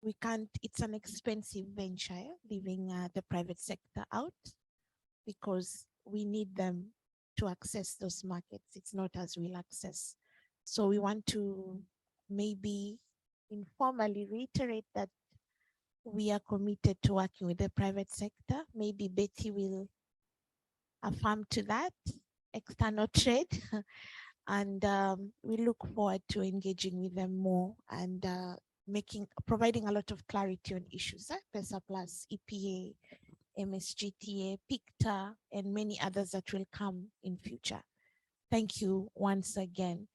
[SPEAKER 1] we can't, it's an expensive venture, leaving the private sector out, because we need them to access those markets. It's not as we'll access. So we want to maybe informally reiterate that we are committed to working with the private sector. Maybe Betty will affirm to that, external trade. And we look forward to engaging with them more and providing a lot of clarity on issues, PESA Plus, EPA, MSGTA, PICTA, and many others that will come in future. Thank you once again.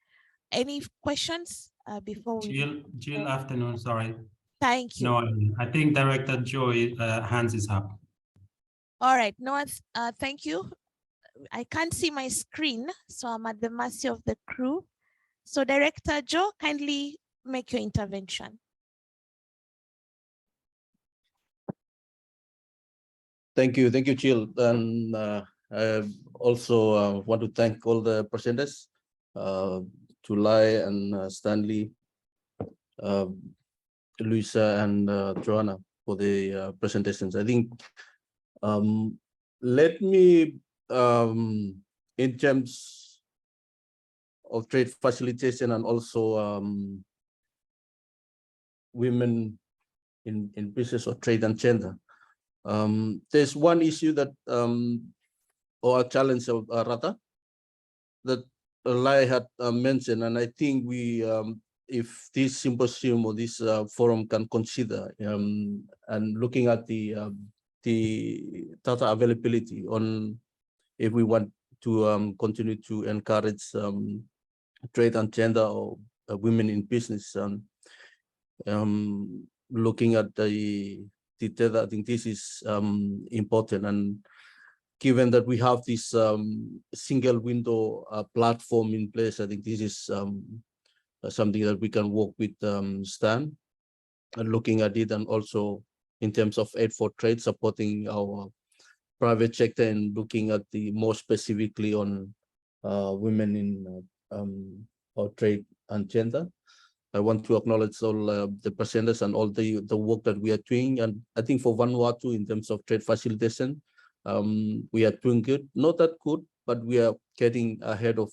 [SPEAKER 1] Any questions before we?
[SPEAKER 9] Jill, afternoon, sorry.
[SPEAKER 1] Thank you.
[SPEAKER 9] No, I think Director Joy hands is up.
[SPEAKER 1] All right, Noah, thank you. I can't see my screen, so I'm at the mercy of the crew. So Director Joe, kindly make your intervention.
[SPEAKER 7] Thank you, Jill. And I also want to thank all the presenters, Tulai and Stanley, Luisa and Joanna, for the presentations. I think let me, in terms of trade facilitation and also women in business or trade and gender, there's one issue that, or a challenge of rather, that Lai had mentioned, and I think we, if this symposium or this forum can consider, and looking at the data availability on, if we want to continue to encourage trade and gender or women in business, looking at the data, I think this is important. And given that we have this single window platform in place, I think this is something that we can work with Stan and looking at it, and also in terms of aid for trade, supporting our private sector and looking at the more specifically on women in our trade and gender. I want to acknowledge all the presenters and all the work that we are doing. And I think for Vanuatu, in terms of trade facilitation, we are doing good, not that good, but we are getting ahead of,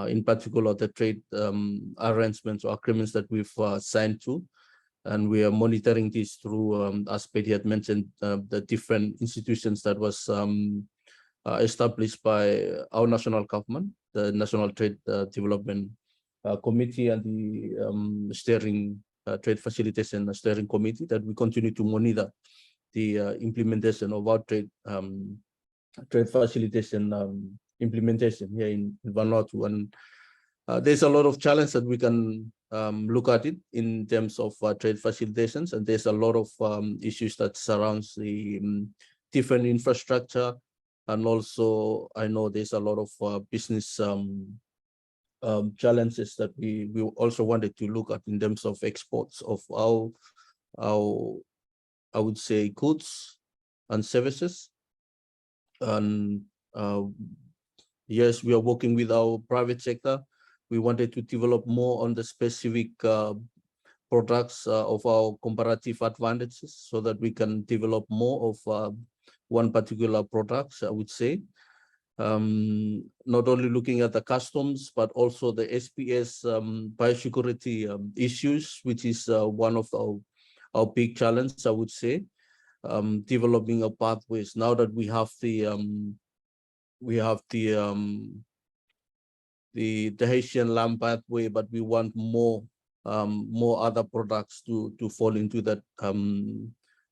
[SPEAKER 7] in particular, the trade arrangements or agreements that we've signed to. And we are monitoring this through, as Betty had mentioned, the different institutions that was established by our national government, the National Trade Development Committee and the steering trade facilitation steering committee, that we continue to monitor the implementation of our trade facilitation implementation here in Vanuatu. And there's a lot of challenge that we can look at it in terms of trade facilitations, and there's a lot of issues that surrounds the different infrastructure, and also I know there's a lot of business challenges that we also wanted to look at in terms of exports of our I would say goods and services. And yes, we are working with our private sector. We wanted to develop more on the specific products of our comparative advantages, so that we can develop more of one particular products, I would say. Not only looking at the customs, but also the SPS biosecurity issues, which is one of our big challenges, I would say. Developing a pathways now that we have the Haitian lamb pathway, but we want more other products to fall into that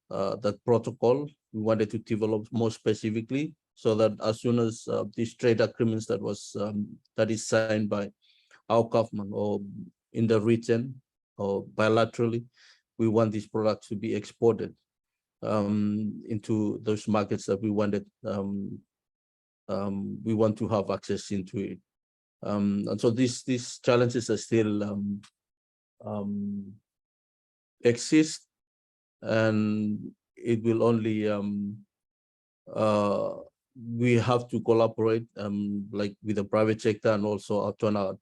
[SPEAKER 7] that protocol. We wanted to develop more specifically, so that as soon as these trade agreements that is signed by our government or in the region or bilaterally, we want these products to be exported into those markets that we wanted. We want to have access into it. And so these challenges are still exist, and it will only we have to collaborate like with the private sector, and also our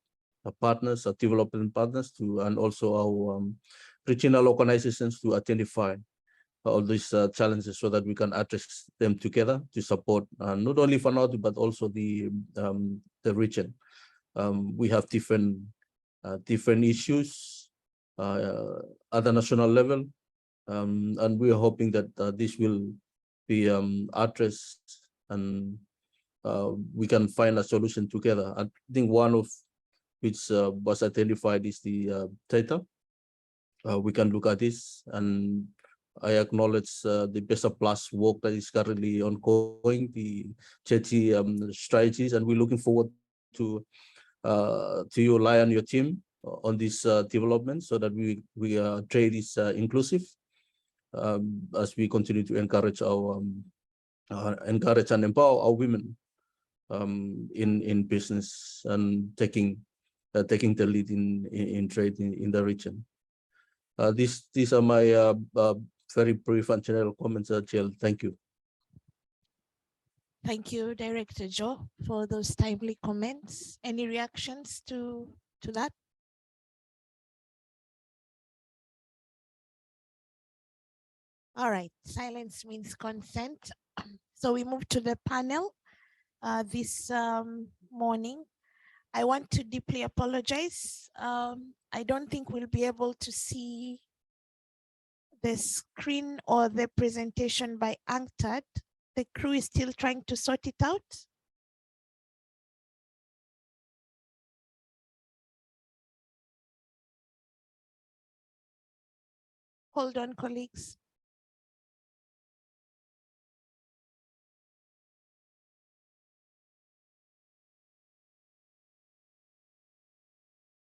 [SPEAKER 7] partners, our development partners, and also our regional organizations, to identify all these challenges, so that we can address them together to support not only Vanuatu but also the region. We have different issues at the national level, and we are hoping that this will be addressed, and we can find a solution together. I think one of which was identified is the data. We can look at this, and I acknowledge the BESA Plus work that is currently ongoing, the JT strategies, and we're looking forward to you, Lai, and your team on this development, so that we trade is inclusive, as we continue to encourage encourage and empower our women in business, and taking the lead in trade in the region. These are my very brief and general comments, Jill. Thank you.
[SPEAKER 1] Thank you, Director Joe, for those timely comments. Any reactions to that? All right, silence means consent. So we move to the panel this morning. I want to deeply apologize. I don't think we'll be able to see the screen or the presentation by UNCTAD. The crew is still trying to sort it out. Hold on, colleagues.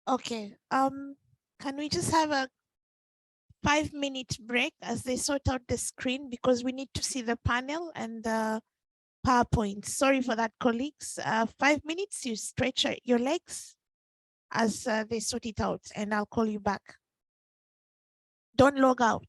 [SPEAKER 1] Okay, can we just have a 5-minute break as they sort out the screen, because we need to see the panel and the PowerPoint. Sorry for that, colleagues. 5 minutes, you stretch your legs as they sort it out, and I'll call you back. Don't log out.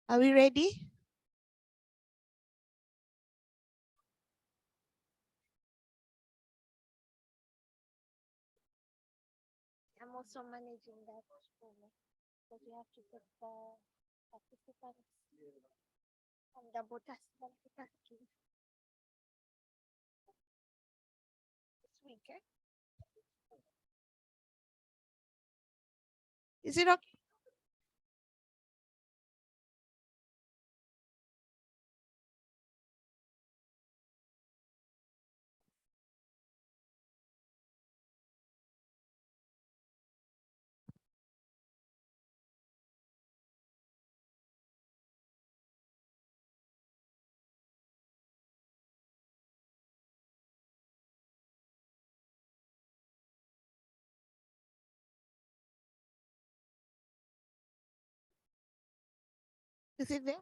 [SPEAKER 1] Are we ready? I'm also managing that for me because you have to put the participants on double multitasking this week. Is it okay? Is it there?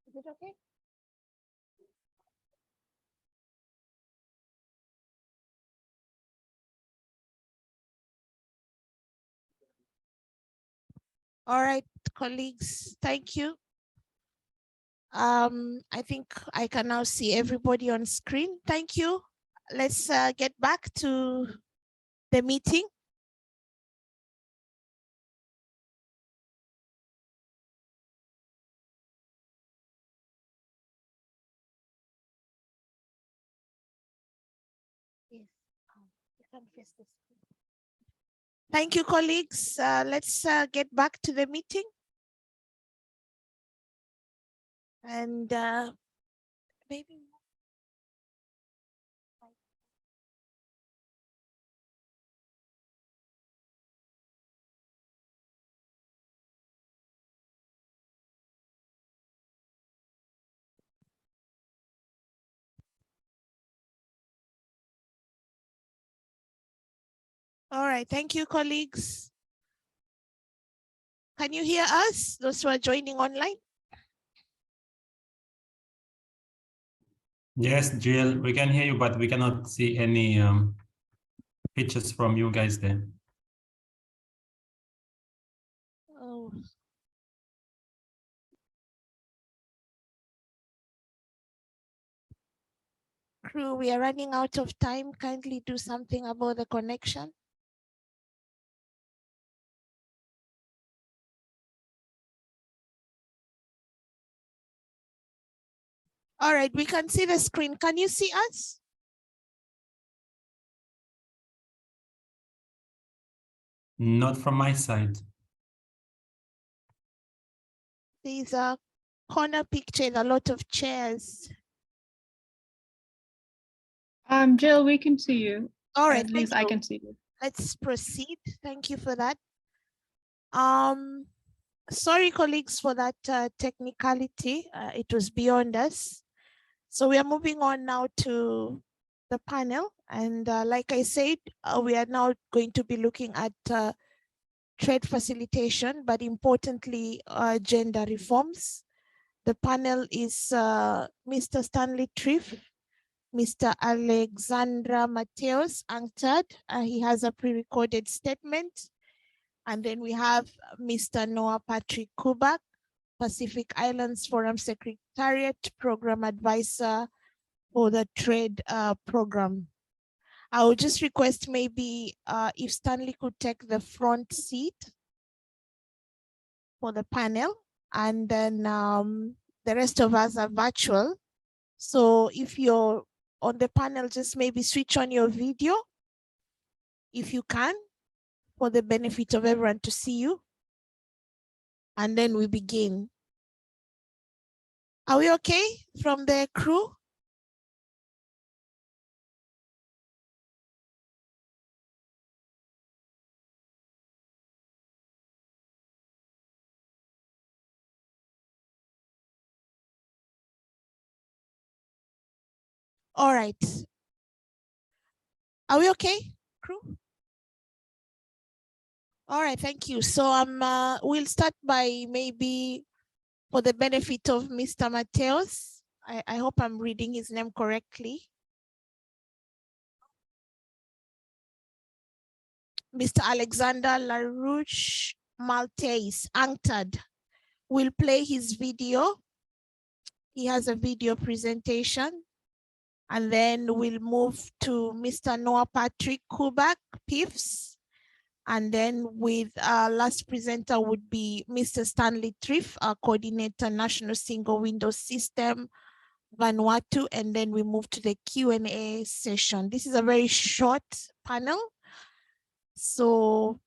[SPEAKER 1] Is it okay? All right, colleagues, thank you. I think I can now see everybody on screen. Thank you. Let's get back to the meeting. Yes, you can face the screen. Thank you, colleagues. Let's get back to the meeting. And maybe. All right, thank you, colleagues. Can you hear us, those who are joining online?
[SPEAKER 9] Yes, Jill, we can hear you, but we cannot see any pictures from you guys there.
[SPEAKER 1] Oh. Crew, we are running out of time. Kindly do something about the connection. All right, we can see the screen. Can you see us?
[SPEAKER 9] Not from my side.
[SPEAKER 1] There's a corner picture and a lot of chairs.
[SPEAKER 10] Jill, we can see you.
[SPEAKER 1] All right,
[SPEAKER 10] At least
[SPEAKER 1] thank
[SPEAKER 10] I
[SPEAKER 1] you.
[SPEAKER 10] can see you.
[SPEAKER 1] Let's proceed. Thank you for that. Sorry, colleagues, for that technicality. It was beyond us. So we are moving on now to the panel. And like I said, we are now going to be looking at trade facilitation, but importantly, gender reforms. The panel is Mr. Stanley Triff, Mr. Alexandra Mateos Angtad. He has a pre-recorded statement. And then we have Mr. Noah Patrick Kubak, Pacific Islands Forum Secretariat Program Advisor for the Trade Program. I would just request maybe if Stanley could take the front seat for the panel, and then the rest of us are virtual. So if you're on the panel, just maybe switch on your video if you can, for the benefit of everyone to see you. And then we begin. Are we okay from the crew? All right. Are we okay, crew? All right, thank you. So we'll start by maybe for the benefit of Mr. Mateos. I hope I'm reading his name correctly. Mr. Alexander LaRouche Maltese Angtad will play his video. He has a video presentation. And then we'll move to Mr. Noah Patrick Kubak, PIFS. And then with our last presenter would be Mr. Stanley Triff, our coordinator, National Single Window System, Vanuatu. And then we move to the Q&A session. This is a very short panel. So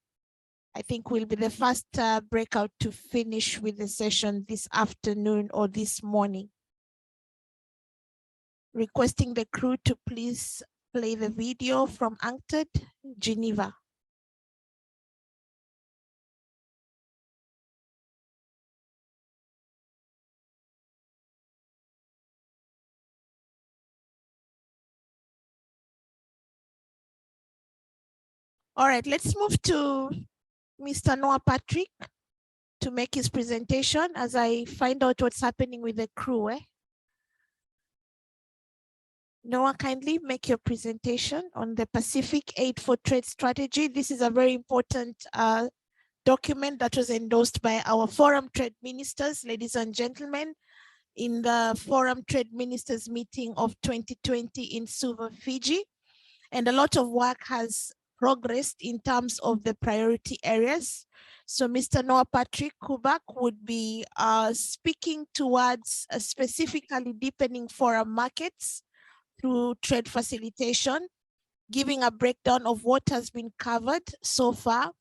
[SPEAKER 1] I think will be the first breakout to finish with the session this afternoon or this morning. Requesting the crew to please play the video from UNCTAD, Geneva. All right, let's move to Mr. Noah Patrick to make his presentation as I find out what's happening with the crew. Noah, kindly make your presentation on the Pacific Aid for Trade strategy. This is a very important document that was endorsed by our Forum Trade Ministers, ladies and gentlemen, in the Forum Trade Ministers meeting of 2020 in Suva, Fiji. And a lot of work has progressed in terms of the priority areas. So Mr. Noah Patrick Kubak would be speaking towards specifically deepening foreign markets through trade facilitation, giving a breakdown of what has been covered so far,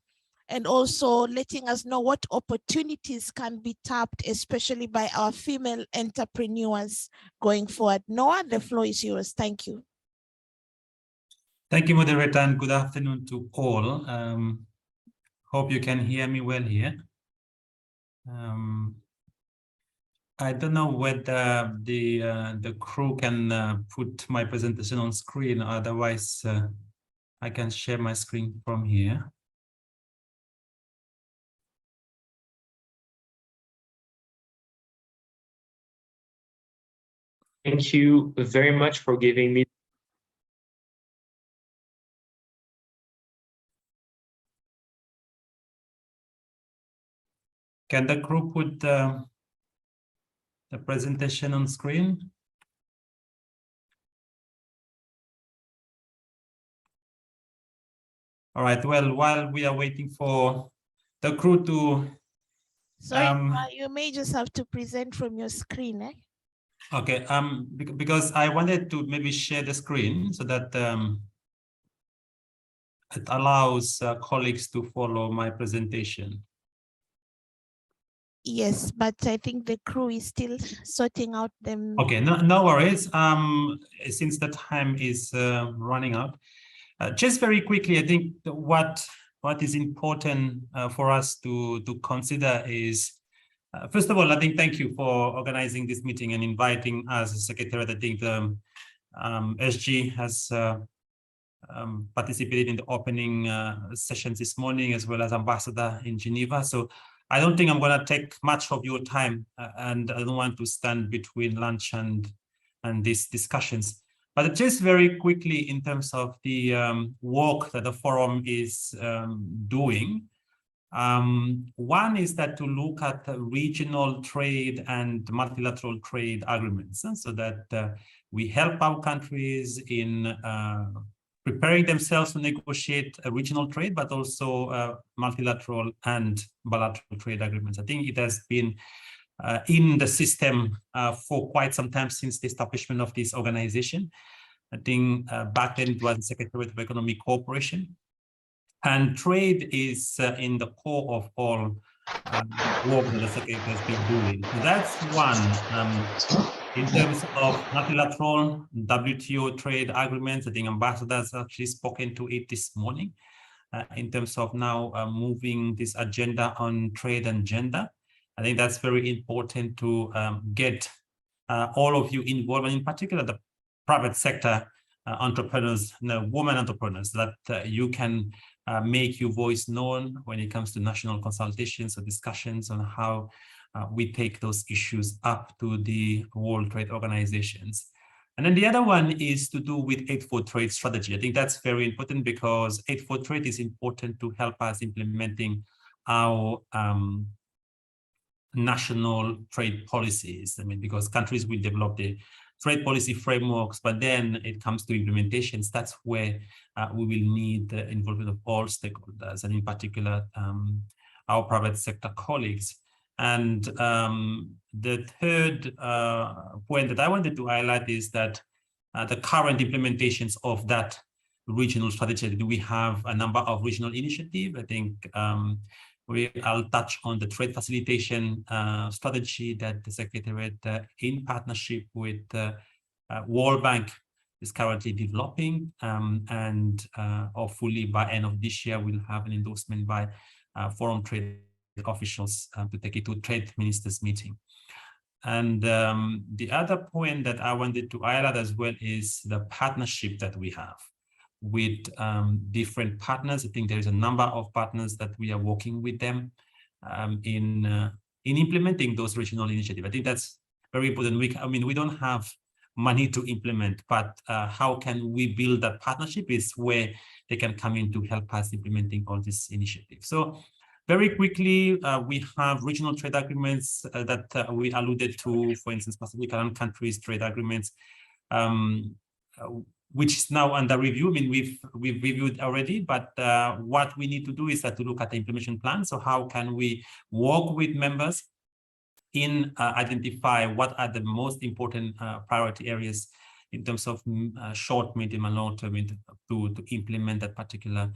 [SPEAKER 1] and also letting us know what opportunities can be tapped, especially by our female entrepreneurs going forward. Noah, the floor is yours. Thank you.
[SPEAKER 9] Thank you, moderator, and good afternoon to all. Hope you can hear me well here. I don't know whether the crew can put my presentation on screen. Otherwise, I can share my screen from here.
[SPEAKER 11] Thank you very much for giving me.
[SPEAKER 9] Can the crew put the presentation on screen? All right, well, while we are waiting for the crew to...
[SPEAKER 1] Sorry, you may just have to present from your screen, eh?
[SPEAKER 9] Okay, because I wanted to maybe share the screen so that it allows colleagues to follow my presentation.
[SPEAKER 1] Yes, but I think the crew is still sorting out them.
[SPEAKER 9] Okay, no worries. Since the time is running out, just very quickly, I think what is important for us to consider is, first of all, I think thank you for organizing this meeting and inviting us as Secretariat. I think the SG has participated in the opening sessions this morning, as well as Ambassador in Geneva. So I don't think I'm going to take much of your time, and I don't want to stand between lunch and these discussions. But just very quickly, in terms of the work that the forum is doing, one is that to look at regional trade and multilateral trade agreements, so that we help our countries in preparing themselves to negotiate a regional trade, but also multilateral and bilateral trade agreements. I think it has been in the system for quite some time since the establishment of this organization. I think back then it was the Secretariat of Economic Cooperation. And trade is in the core of all work that the Secretariat has been doing. So that's one. In terms of multilateral WTO trade agreements, I think Ambassador has actually spoken to it this morning in terms of now moving this agenda on trade and gender. I think that's very important to get all of you involved, and in particular the private sector entrepreneurs, women entrepreneurs, that you can make your voice known when it comes to national consultations or discussions on how we take those issues up to the World Trade Organizations. And then the other one is to do with Aid for Trade strategy. I think that's very important because Aid for Trade is important to help us implementing our national trade policies. I mean, because countries will develop the trade policy frameworks, but then it comes to implementations. That's where we will need the involvement of all stakeholders, and in particular, our private sector colleagues. And the third point that I wanted to highlight is that the current implementations of that regional strategy. We have a number of regional initiatives. I think I'll touch on the trade facilitation strategy that the Secretariat, in partnership with World Bank, is currently developing, and hopefully by end of this year we'll have an endorsement by foreign trade officials to take it to trade ministers meeting. And the other point that I wanted to highlight as well is the partnership that we have with different partners. I think there is a number of partners that we are working with them in implementing those regional initiatives. I think that's very important. We don't have money to implement, but how can we build that partnership is where they can come in to help us implementing all these initiatives. So very quickly, we have regional trade agreements that we alluded to, for instance, Pacific Island countries trade agreements, which is now under review. I mean, we've reviewed already, but what we need to do is to look at the implementation plan. So how can we work with members in identify what are the most important priority areas in terms of short, medium, and long term to implement that particular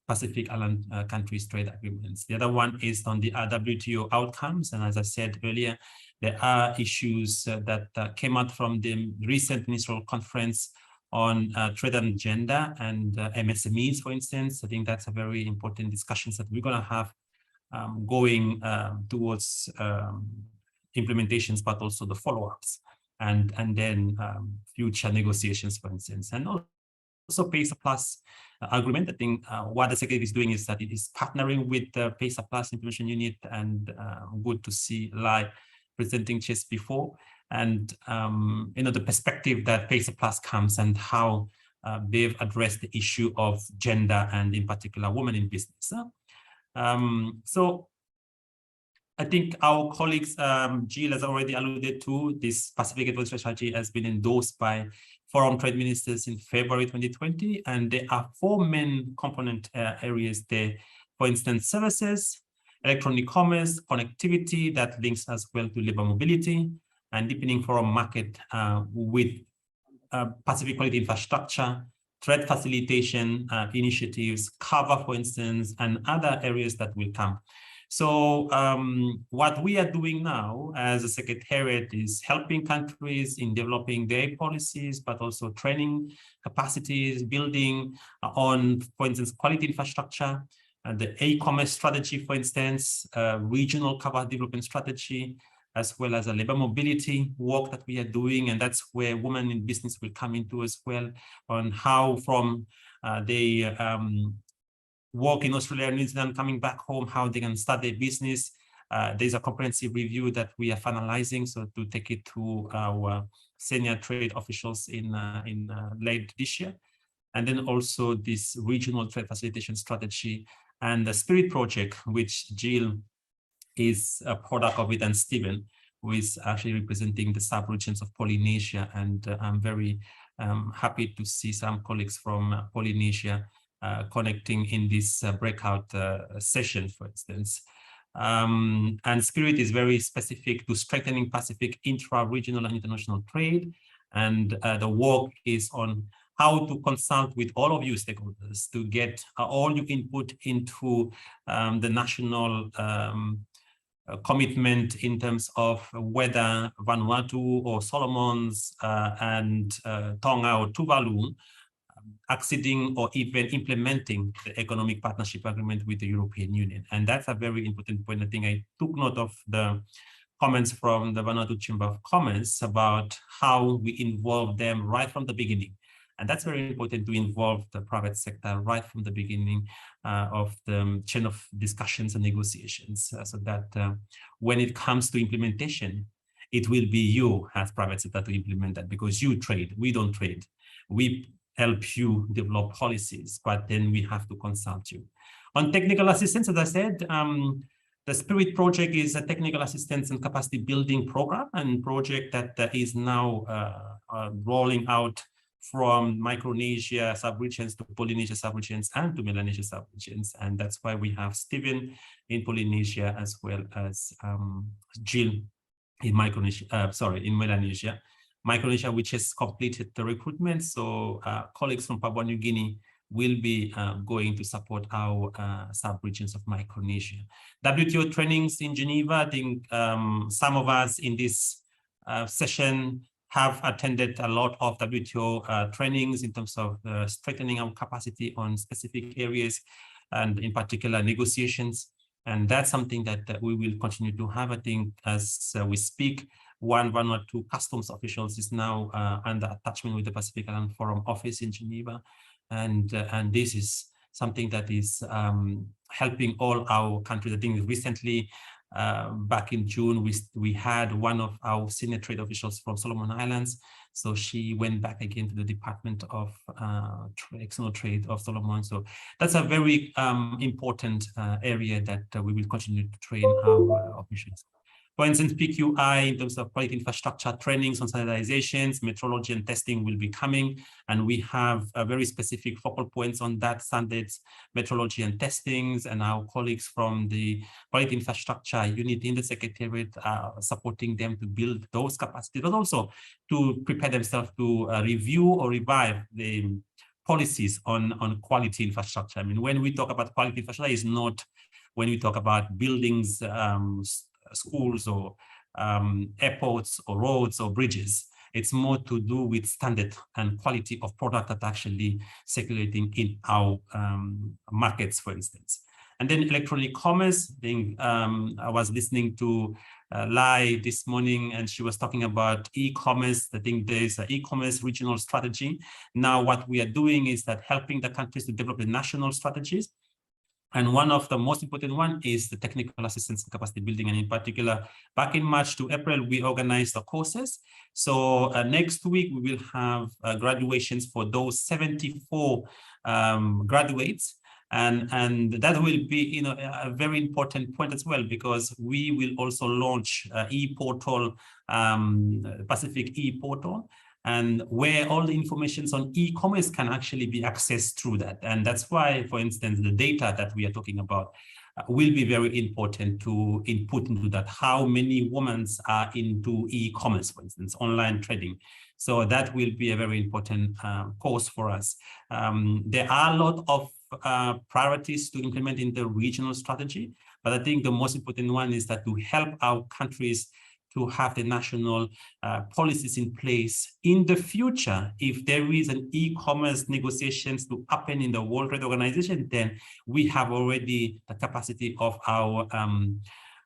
[SPEAKER 9] Pacific Island countries trade agreements. The other one is on the WTO outcomes. And as I said earlier, there are issues that came out from the recent ministerial conference on trade and gender and MSMEs, for instance. I think that's a very important discussions that we're going to have going towards implementations, but also the follow-ups and then future negotiations, for instance. And also PACER Plus agreement. I think what the Secretary is doing is that it is partnering with the PACER Plus implementation unit, and good to see Lai presenting just before, and the perspective that PACER Plus comes and how they've addressed the issue of gender and in particular women in business. So I think our colleagues, Jill has already alluded to, this Pacific Advanced Strategy has been endorsed by foreign trade ministers in February 2020, and there are 4 main component areas there. For instance, services, electronic commerce, connectivity that links as well to labor mobility, and deepening foreign market with Pacific quality infrastructure, trade facilitation initiatives, cover, for instance, and other areas that will come. So what we are doing now as a Secretariat is helping countries in developing their policies, but also training capacities, building on, for instance, quality infrastructure, the e-commerce strategy, for instance, regional cover development strategy, as well as a labor mobility work that we are doing. And that's where women in business will come into as well, on how from they work in Australia and New Zealand, coming back home, how they can start their business. There's a comprehensive review that we are finalizing, so to take it to our senior trade officials in late this year. And then also this regional trade facilitation strategy and the Spirit project, which Jill is a product of it, and Stephen, who is actually representing the sub-regions of Polynesia. And I'm very happy to see some colleagues from Polynesia connecting in this breakout session, for instance. And Spirit is very specific to strengthening Pacific intra-regional and international trade. And the work is on how to consult with all of you stakeholders to get all your input into the national commitment in terms of whether Vanuatu or Solomons and Tonga or Tuvalu acceding or even implementing the economic partnership agreement with the European Union. And that's a very important point. I think I took note of the comments from the Vanuatu Chamber of Commerce about how we involve them right from the beginning. And that's very important, to involve the private sector right from the beginning of the chain of discussions and negotiations, so that when it comes to implementation, it will be you as private sector to implement that, because you trade, we don't trade. We help you develop policies, but then we have to consult you. On technical assistance, as I said, the Spirit project is a technical assistance and capacity building program and project that is now rolling out from Micronesia subregions to Polynesia subregions and to Melanesia subregions. And that's why we have Stephen in Polynesia as well as Jill in Micronesia, in Melanesia. Micronesia, which has completed the recruitment. So colleagues from Papua New Guinea will be going to support our sub-regions of Micronesia. WTO trainings in Geneva, I think some of us in this session have attended a lot of WTO trainings in terms of strengthening our capacity on specific areas and in particular negotiations. And that's something that we will continue to have. I think as we speak, one or two customs officials is now under attachment with the Pacific Island Forum office in Geneva. And this is something that is helping all our countries. I think recently, back in June, we had one of our senior trade officials from Solomon Islands. So she went back again to the Department of External Trade of Solomon. So that's a very important area that we will continue to train our officials. For instance, PQI, in terms of project infrastructure trainings on standardizations, metrology and testing will be coming. And we have very specific focal points on that, standards, metrology and testings, and our colleagues from the project infrastructure unit in the Secretariat are supporting them to build those capacities, but also to prepare themselves to review or revive the policies on quality infrastructure. I mean, when we talk about quality infrastructure, it's not when we talk about buildings, schools or airports or roads or bridges. It's more to do with standard and quality of product that actually circulating in our markets, for instance. And then electronic commerce. I think I was listening to Lai this morning, and she was talking about e-commerce. I think there's an e-commerce regional strategy. Now, what we are doing is that helping the countries to develop the national strategies. And one of the most important one is the technical assistance and capacity building. And in particular, back in March to April, we organized the courses. So next week, we will have graduations for those 74 graduates. And that will be, a very important point as well, because we will also launch e-portal, Pacific e-portal, and where all the information on e-commerce can actually be accessed through that. And that's why, for instance, the data that we are talking about will be very important to input into that. How many women are into e-commerce, for instance, online trading. So that will be a very important course for us. There are a lot of priorities to implement in the regional strategy, but I think the most important one is that to help our countries to have the national policies in place in the future. If there is an e-commerce negotiations to happen in the World Trade Organization, then we have already the capacity of our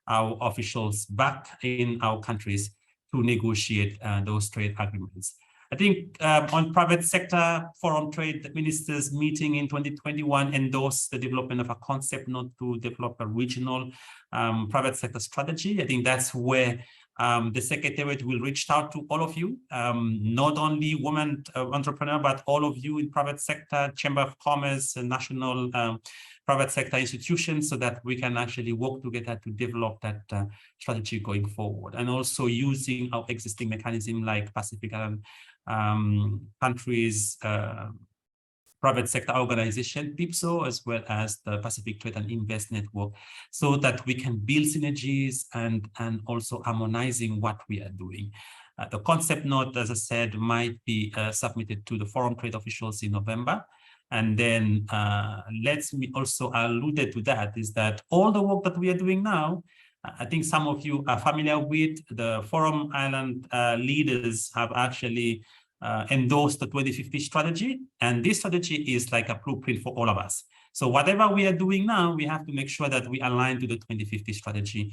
[SPEAKER 9] officials back in our countries to negotiate those trade agreements. I think on private sector, Forum Trade Ministers meeting in 2021 endorsed the development of a concept note to develop a regional private sector strategy. I think that's where the Secretariat will reach out to all of you, not only women entrepreneurs, but all of you in private sector, Chamber of Commerce, and national private sector institutions, so that we can actually work together to develop that strategy going forward. And also using our existing mechanism like Pacific Island countries, private sector organization, PIPSO, as well as the Pacific Trade and Invest Network, so that we can build synergies and also harmonizing what we are doing. The concept note, as I said, might be submitted to the Forum Trade officials in November. And then let's also alluded to that, is that all the work that we are doing now, I think some of you are familiar with, the Forum Island leaders have actually endorsed the 2050 strategy. And this strategy is like a blueprint for all of us. So whatever we are doing now, we have to make sure that we align to the 2050 strategy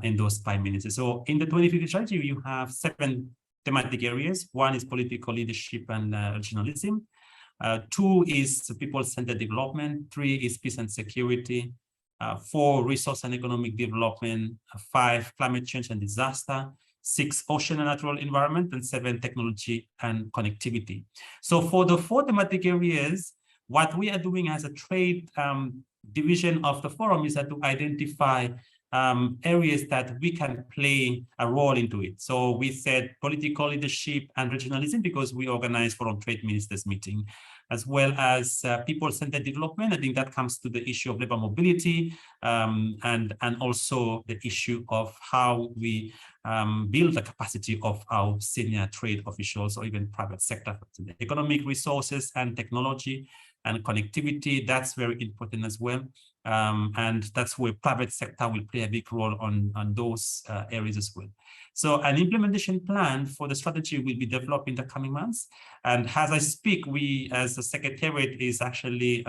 [SPEAKER 9] endorsed by ministers. So in the 2050 strategy, you have 7 thematic areas. 1 is political leadership and regionalism. 2 is people-centered development. 3 is peace and security. 4, resource and economic development. 5, climate change and disaster. 6, ocean and natural environment, and 7, technology and connectivity. So for the 4 thematic areas, what we are doing as a trade division of the forum is that to identify areas that we can play a role into it. So we said political leadership and regionalism because we organize Foreign Trade Ministers meeting, as well as people-centered development. I think that comes to the issue of labor mobility and also the issue of how we build the capacity of our senior trade officials or even private sector. Economic resources and technology and connectivity, that's very important as well. And that's where private sector will play a big role on those areas as well. So an implementation plan for the strategy will be developed in the coming months. And as I speak, we as the Secretariat is actually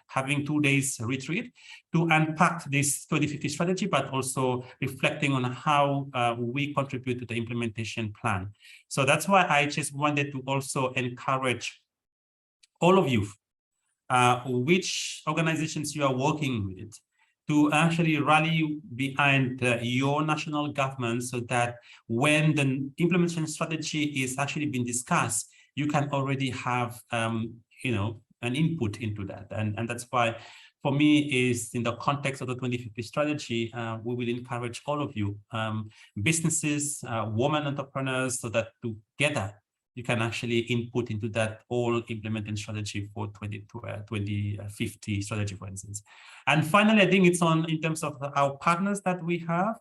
[SPEAKER 9] having 2 days retreat to unpack this 2050 strategy, but also reflecting on how we contribute to the implementation plan. So that's why I just wanted to also encourage all of you, which organizations you are working with, to actually rally behind your national government so that when the implementation strategy is actually being discussed, you can already have an input into that. And that's why, for me, is in the context of the 2050 strategy, we will encourage all of you, businesses, women entrepreneurs, so that together you can actually input into that whole implementing strategy for 2050 strategy, for instance. And finally, I think it's in terms of our partners that we have.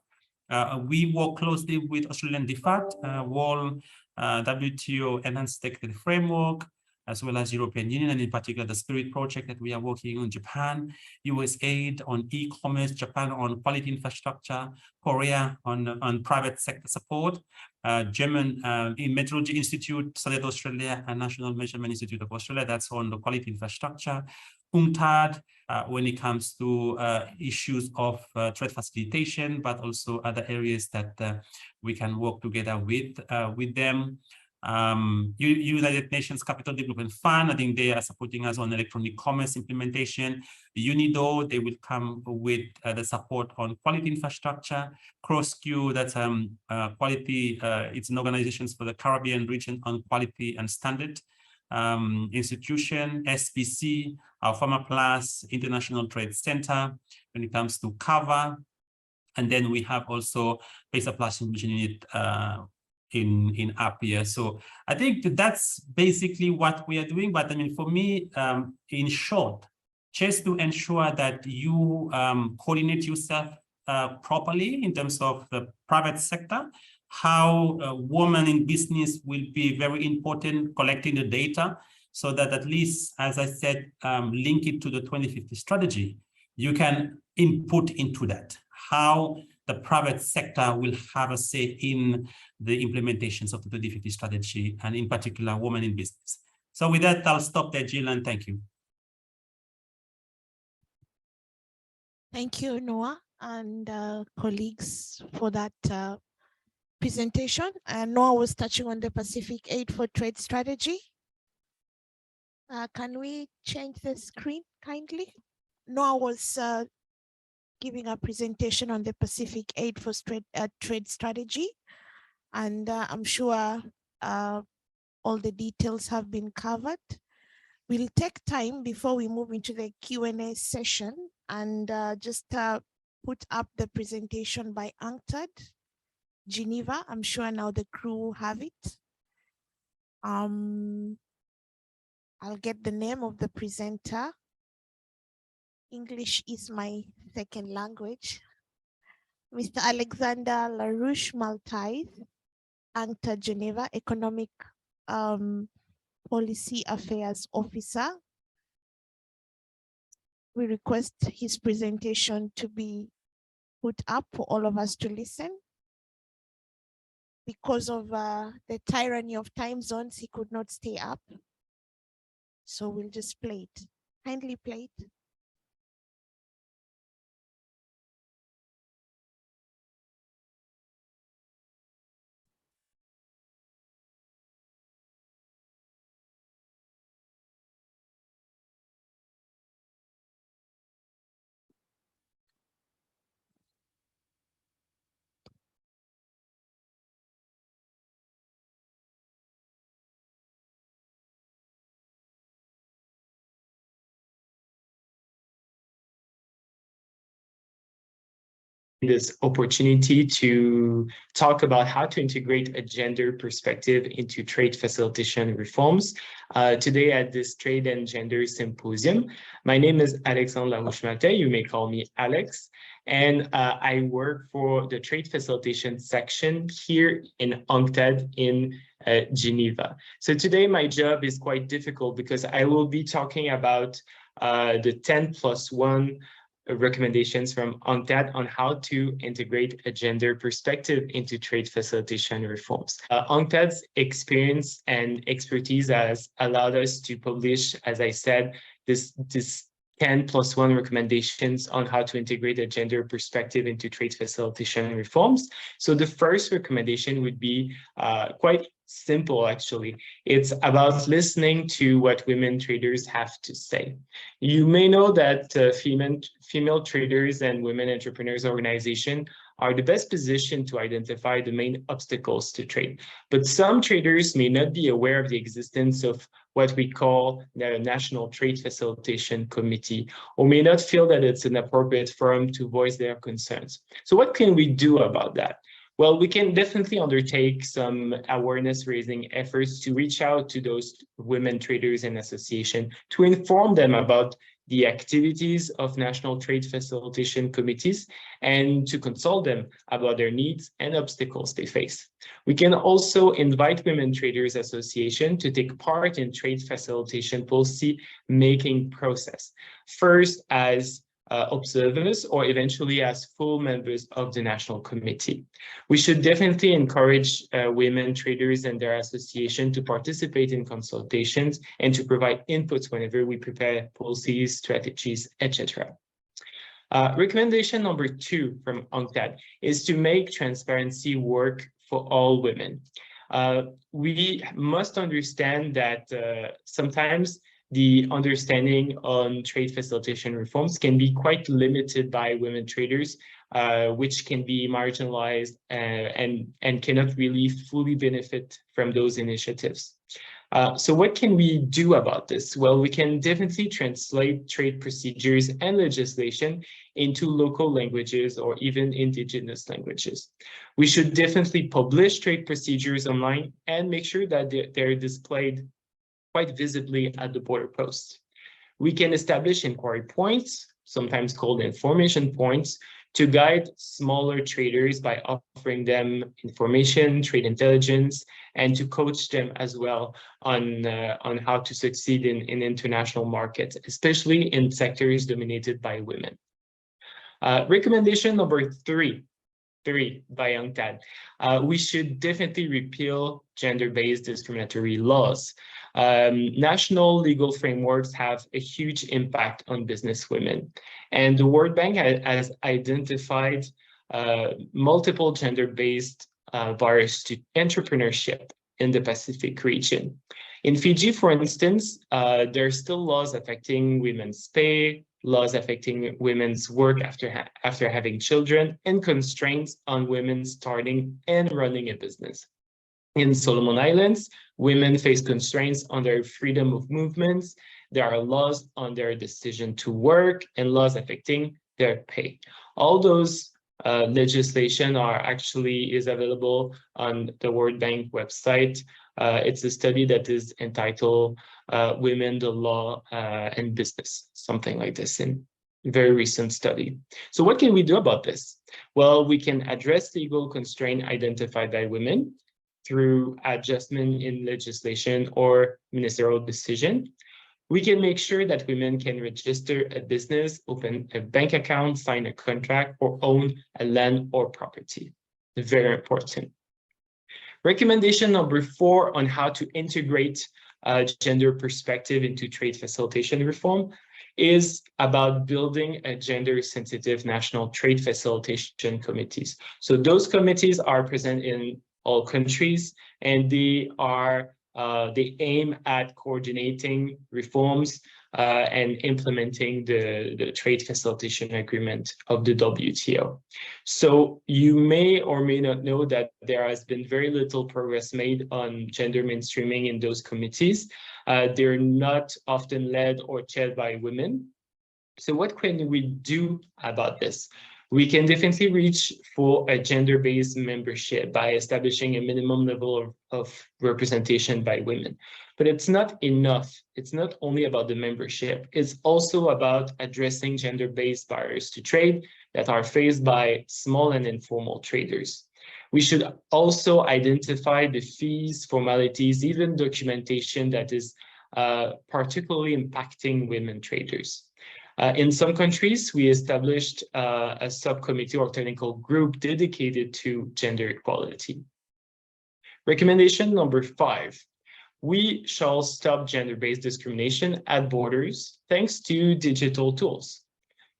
[SPEAKER 9] We work closely with Australian DFAT, World WTO Enhanced Technical Framework, as well as European Union, and in particular the Spirit project that we are working on, Japan, USAID on e-commerce, Japan on quality infrastructure, Korea on private sector support, German in Meteorology Institute, Southern Australia, and National Measurement Institute of Australia, that's on the quality infrastructure, UNCTAD when it comes to issues of trade facilitation, but also other areas that we can work together with them. United Nations Capital Development Fund, I think they are supporting us on electronic commerce implementation. UNIDO, they will come with the support on quality infrastructure. CrossQ, that's quality, it's an organization for the Caribbean region on quality and standard. Institution, SPC, our Pharma Plus, International Trade Center, when it comes to cover. And then we have also PESA Plus Mission Unit in APIA. So I think that's basically what we are doing. But I mean, for me, in short, just to ensure that you coordinate yourself properly in terms of the private sector, how women in business will be very important, collecting the data, so that at least, as I said, link it to the 2050 strategy. You can input into that, how the private sector will have a say in the implementations of the 2050 strategy, and in particular, women in business. So with that, I'll stop there, Jill, and thank you.
[SPEAKER 1] Thank you, Noah, and colleagues for that presentation. And Noah was touching on the Pacific Aid for Trade strategy. Can we change the screen kindly? Noah was giving a presentation on the Pacific Aid for Trade strategy. And I'm sure all the details have been covered. We'll take time before we move into the Q&A session and just put up the presentation by UNCTAD, Geneva. I'm sure now the crew have it. I'll get the name of the presenter. English is my second language. Mr. Alexander LaRouche Maltais, UNCTAD Geneva, Economic Policy Affairs Officer. We request his presentation to be put up for all of us to listen. Because of the tyranny of time zones, he could not stay up. So we'll just play it. Kindly play it.
[SPEAKER 11] this opportunity to talk about how to integrate a gender perspective into trade facilitation reforms today at this Trade and Gender Symposium. My name is Alexandre Larouche-Matin. You may call me Alex. And I work for the trade facilitation section here in UNCTAD in Geneva. So today my job is quite difficult because I will be talking about the 10+1 recommendations from UNCTAD on how to integrate a gender perspective into trade facilitation reforms. UNCTAD's experience and expertise has allowed us to publish, as I said, this 10+1 recommendations on how to integrate a gender perspective into trade facilitation reforms. So the first recommendation would be quite simple, actually. It's about listening to what women traders have to say. You may know that female traders and women entrepreneurs organization are the best positioned to identify the main obstacles to trade. But some traders may not be aware of the existence of what we call the National Trade Facilitation Committee, or may not feel that it's an appropriate forum to voice their concerns. So what can we do about that? Well, we can definitely undertake some awareness raising efforts to reach out to those women traders and associations to inform them about the activities of national trade facilitation committees and to consult them about their needs and obstacles they face. We can also invite Women Traders Association to take part in trade facilitation policy making process, first as observers or eventually as full members of the national committee. We should definitely encourage women traders and their association to participate in consultations and to provide inputs whenever we prepare policies, strategies, etc. Recommendation number 2 from UNCTAD is to make transparency work for all women. We must understand that sometimes the understanding on trade facilitation reforms can be quite limited by women traders, which can be marginalized and cannot really fully benefit from those initiatives. So what can we do about this? Well, we can definitely translate trade procedures and legislation into local languages or even indigenous languages. We should definitely publish trade procedures online and make sure that they're displayed quite visibly at the border posts. We can establish inquiry points, sometimes called information points, to guide smaller traders by offering them information, trade intelligence, and to coach them as well on how to succeed in international markets, especially in sectors dominated by women. Recommendation number 3 by UNCTAD. We should definitely repeal gender-based discriminatory laws. National legal frameworks have a huge impact on business women. And the World Bank has identified multiple gender-based barriers to entrepreneurship in the Pacific region. In Fiji, for instance, there are still laws affecting women's pay, laws affecting women's work after having children, and constraints on women starting and running a business. In Solomon Islands, women face constraints on their freedom of movements. There are laws on their decision to work and laws affecting their pay. All those legislation is available on the World Bank website. It's a study that is entitled Women, the Law, and Business, something like this, in a very recent study. So what can we do about this? Well, we can address legal constraint identified by women through adjustment in legislation or ministerial decision. We can make sure that women can register a business, open a bank account, sign a contract, or own a land or property. Very important. Recommendation number 4 on how to integrate gender perspective into trade facilitation reform is about building a gender-sensitive national trade facilitation committees. So those committees are present in all countries, and they aim at coordinating reforms and implementing the trade facilitation agreement of the WTO. So you may or may not know that there has been very little progress made on gender mainstreaming in those committees. They're not often led or chaired by women. So what can we do about this? We can definitely reach for a gender-based membership by establishing a minimum level of representation by women. But it's not enough. It's not only about the membership. It's also about addressing gender-based barriers to trade that are faced by small and informal traders. We should also identify the fees, formalities, even documentation that is particularly impacting women traders. In some countries, we established a subcommittee or technical group dedicated to gender equality. Recommendation number 5. We shall stop gender-based discrimination at borders thanks to digital tools.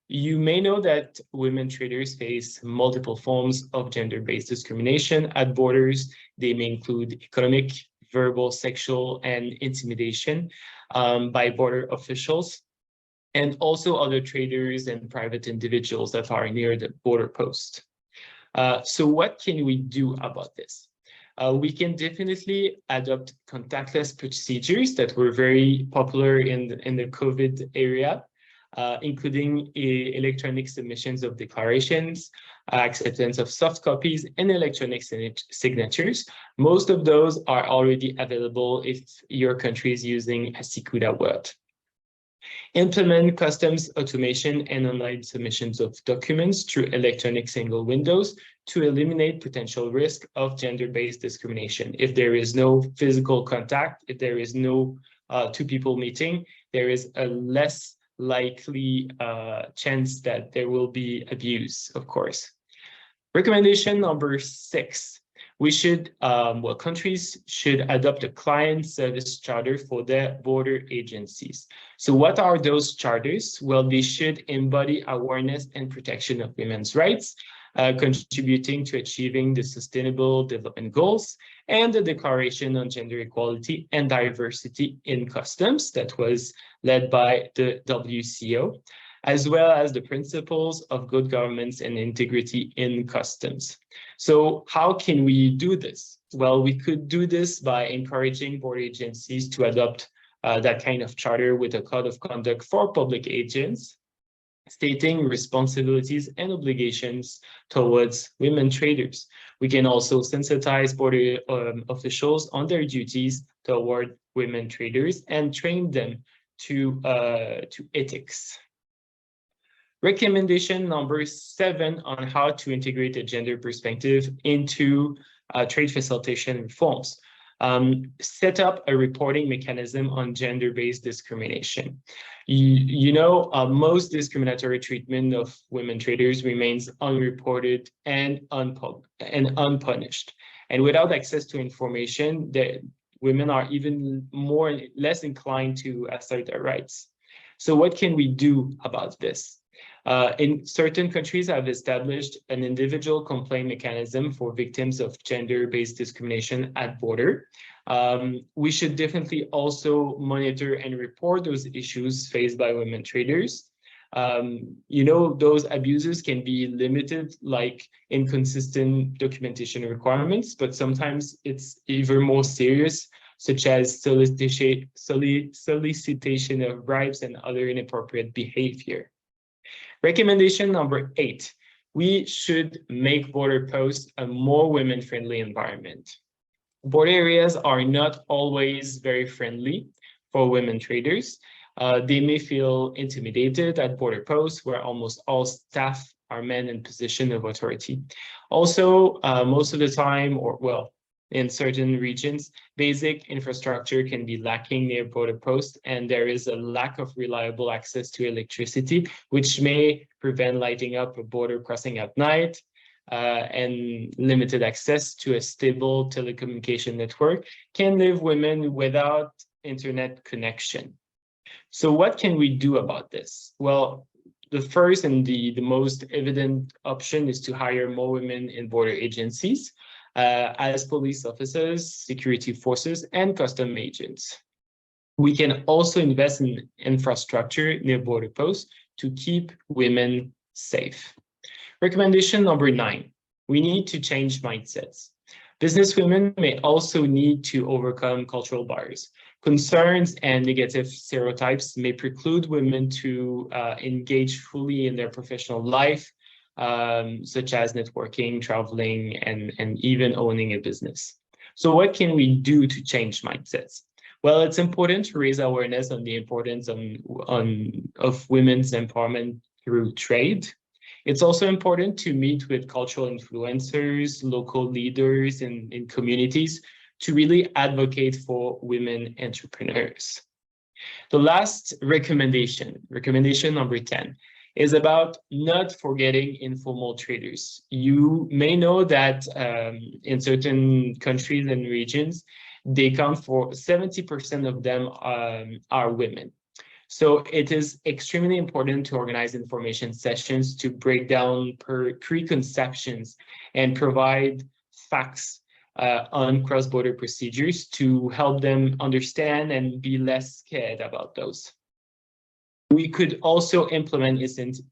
[SPEAKER 11] You may know that women traders face multiple forms of gender-based discrimination at borders. They may include economic, verbal, sexual, and intimidation by border officials, and also other traders and private individuals that are near the border post. So what can we do about this? We can definitely adopt contactless procedures that were very popular in the COVID area, including electronic submissions of declarations, acceptance of soft copies, and electronic signatures. Most of those are already available if your country is using a Sikuda word. Implement customs automation and online submissions of documents through electronic single windows to eliminate potential risk of gender-based discrimination. If there is no physical contact, if there is no two people meeting, there is a less likely chance that there will be abuse, of course. Recommendation number 6. We should, countries should adopt a client service charter for their border agencies. So what are those charters? Well, they should embody awareness and protection of women's rights, contributing to achieving the Sustainable Development Goals and the Declaration on Gender Equality and Diversity in Customs that was led by the WCO, as well as the principles of good governance and integrity in customs. So how can we do this? Well, we could do this by encouraging border agencies to adopt that kind of charter with a code of conduct for public agents, stating responsibilities and obligations towards women traders. We can also sensitize border officials on their duties toward women traders and train them to ethics. Recommendation number 7 on how to integrate a gender perspective into trade facilitation reforms. Set up a reporting mechanism on gender-based discrimination. Most discriminatory treatment of women traders remains unreported and unpunished. And without access to information, the women are even less inclined to assert their rights. So what can we do about this? In certain countries have established an individual complaint mechanism for victims of gender-based discrimination at border. We should definitely also monitor and report those issues faced by women traders. Those abuses can be limited, like inconsistent documentation requirements, but sometimes it's even more serious, such as solicitation of bribes and other inappropriate behavior. Recommendation number 8, we should make border posts a more women-friendly environment. Border areas are not always very friendly for women traders. They may feel intimidated at border posts where almost all staff are men in position of authority. Also, most of the time, in certain regions, basic infrastructure can be lacking near border posts, and there is a lack of reliable access to electricity, which may prevent lighting up a border crossing at night, and limited access to a stable telecommunication network can leave women without internet connection. So what can we do about this? Well, the first and the most evident option is to hire more women in border agencies, as police officers, security forces, and custom agents. We can also invest in infrastructure near border posts to keep women safe. Recommendation number 9, we need to change mindsets. Businesswomen may also need to overcome cultural barriers. Concerns and negative stereotypes may preclude women to engage fully in their professional life. such as networking, traveling, and even owning a business. So what can we do to change mindsets? Well, it's important to raise awareness on the importance of women's empowerment through trade. It's also important to meet with cultural influencers, local leaders in communities to really advocate for women entrepreneurs. The last recommendation number 10, is about not forgetting informal traders. You may know that in certain countries and regions, they count for 70% of them are women. So it is extremely important to organize information sessions to break down preconceptions and provide facts on cross-border procedures to help them understand and be less scared about those. We could also implement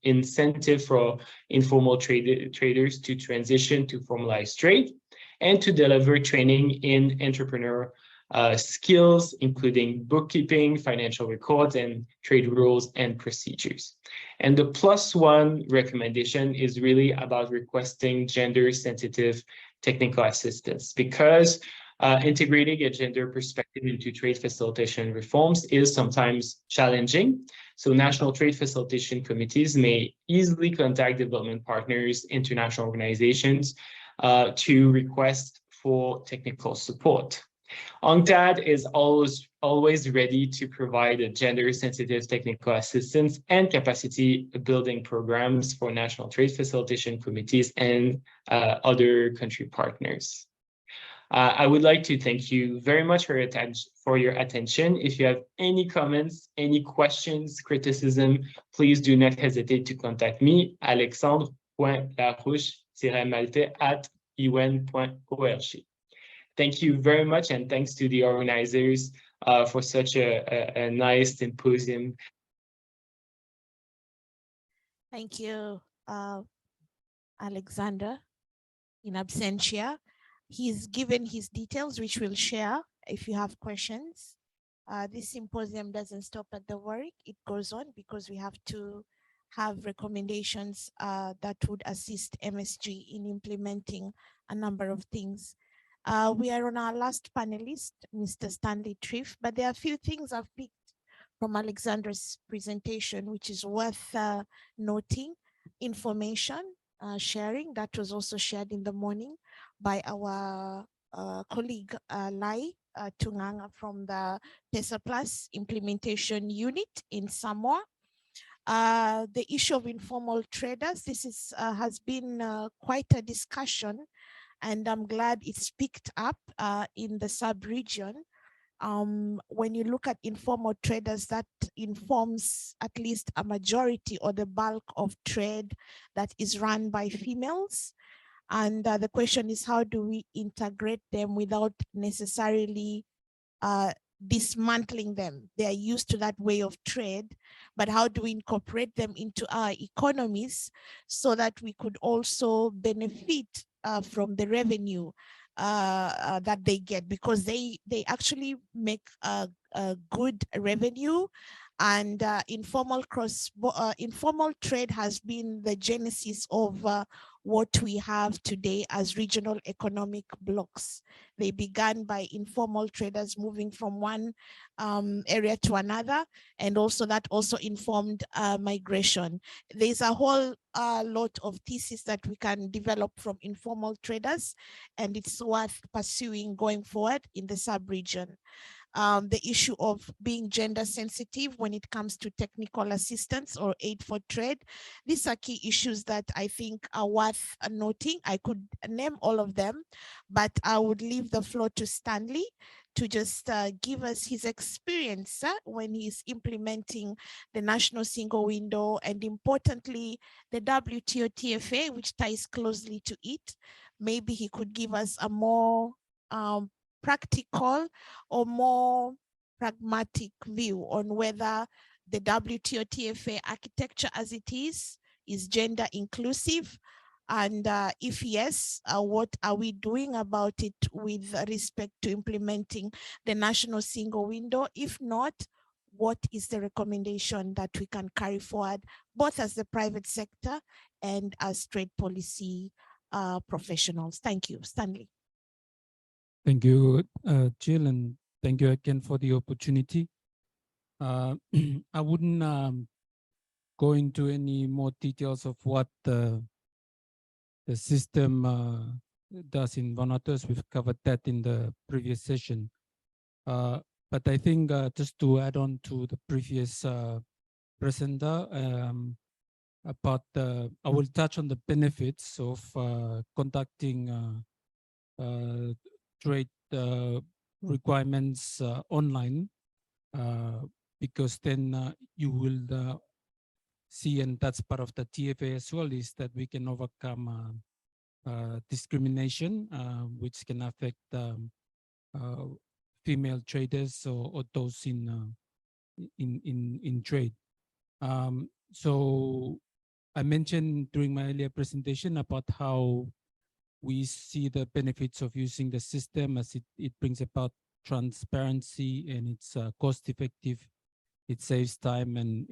[SPEAKER 11] incentive for informal traders to transition to formalized trade and to deliver training in entrepreneur skills, including bookkeeping, financial records, and trade rules and procedures. And the +1 recommendation is really about requesting gender-sensitive technical assistance, because integrating a gender perspective into trade facilitation reforms is sometimes challenging. So national trade facilitation committees may easily contact development partners, international organizations to request for technical support. UNCTAD is always ready to provide a gender-sensitive technical assistance and capacity building programs for national trade facilitation committees and other country partners. I would like to thank you very much for your attention. If you have any comments, any questions, criticism, please do not hesitate to contact me, alexandre.larouche-malte@un.org. Thank you very much, and thanks to the organizers for such a nice symposium.
[SPEAKER 1] Thank you, Alexander, in absentia. He's given his details, which we'll share if you have questions. This symposium doesn't stop at the work, it goes on because we have to have recommendations that would assist MSG in implementing a number of things. We are on our last panelist, Mr. Stanley Triff, but there are a few things I've picked from Alexander's presentation, which is worth noting. Information sharing, that was also shared in the morning by our colleague Lai Tunganga from the PESA Plus implementation unit in Samoa. The issue of informal traders, this is has been quite a discussion, and I'm glad it's picked up in the sub-region. When you look at informal traders, that informs at least a majority or the bulk of trade that is run by females. And the question is, how do we integrate them without necessarily dismantling them? They are used to that way of trade, but how do we incorporate them into our economies so that we could also benefit from the revenue that they get, because they actually make a good revenue. And informal trade has been the genesis of what we have today as regional economic blocks. They began by informal traders moving from one area to another, and also that also informed migration. There's a whole lot of thesis that we can develop from informal traders, and it's worth pursuing going forward in the sub-region. The issue of being gender sensitive when it comes to technical assistance or aid for trade. These are key issues that I think are worth noting. I could name all of them, but I would leave the floor to Stanley to just give us his experience when he's implementing the national single window, and importantly, the WTO TFA, which ties closely to it. Maybe he could give us a more practical or more pragmatic view on whether the WTO TFA architecture as it is gender inclusive, and if yes, what are we doing about it with respect to implementing the national single window? If not, what is the recommendation that we can carry forward, both as the private sector and as trade policy professionals. Thank you. Stanley.
[SPEAKER 3] Thank you, Jill, and thank you again for the opportunity. I wouldn't go into any more details of what the system does in Vanuatu, as we've covered that in the previous session. But I think just to add on to the previous presenter, about I will touch on the benefits of conducting trade requirements online, because then you will see, and that's part of the TFA as well, is that we can overcome discrimination, which can affect female traders or those in trade. So I mentioned during my earlier presentation about how we see the benefits of using the system, as it brings about transparency, and it's cost effective. It saves time, and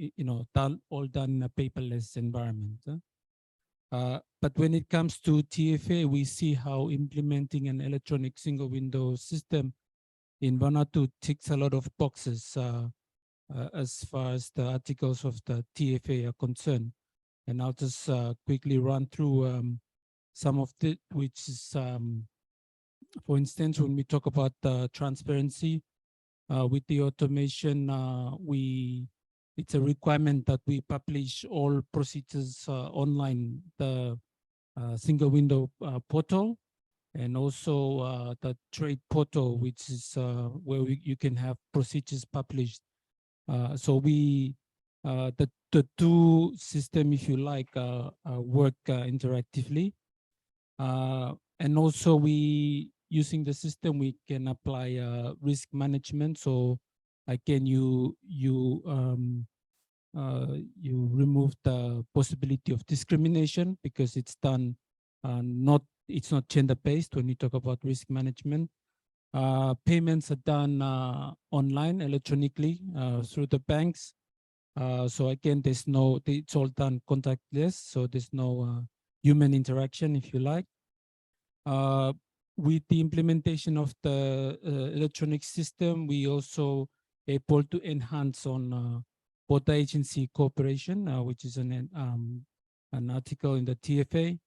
[SPEAKER 3] all done in a paperless environment. But when it comes to TFA, we see how implementing an electronic single window system in Vanuatu ticks a lot of boxes as far as the articles of the TFA are concerned. And I'll just quickly run through some of it, which is, for instance, when we talk about transparency, with the automation, it's a requirement that we publish all procedures online, the single window portal, and also the trade portal, which is where you can have procedures published. So the two system, if you like, work interactively. And also using the system, we can apply risk management. So again, you remove the possibility of discrimination, because it's done it's not gender based when you talk about risk management. Payments are done online, electronically, through the banks. So again, it's all done contactless, so there's no human interaction, if you like. With the implementation of the electronic system, we also able to enhance on border agency cooperation, which is an article in the TFA,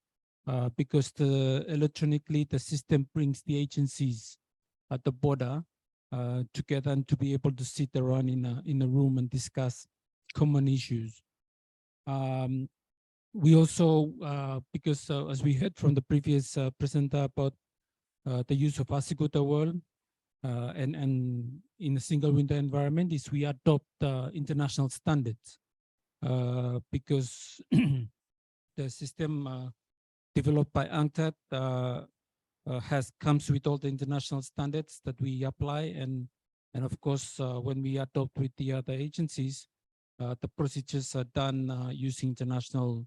[SPEAKER 3] because electronically the system brings the agencies at the border together, and to be able to sit around in a room and discuss common issues. We also, because as we heard from the previous presenter about the use of Asikuta World, and in a single window environment, is we adopt international standards, because the system developed by UNCTAD comes with all the international standards that we apply, and of course when we adopt with the other agencies, the procedures are done using international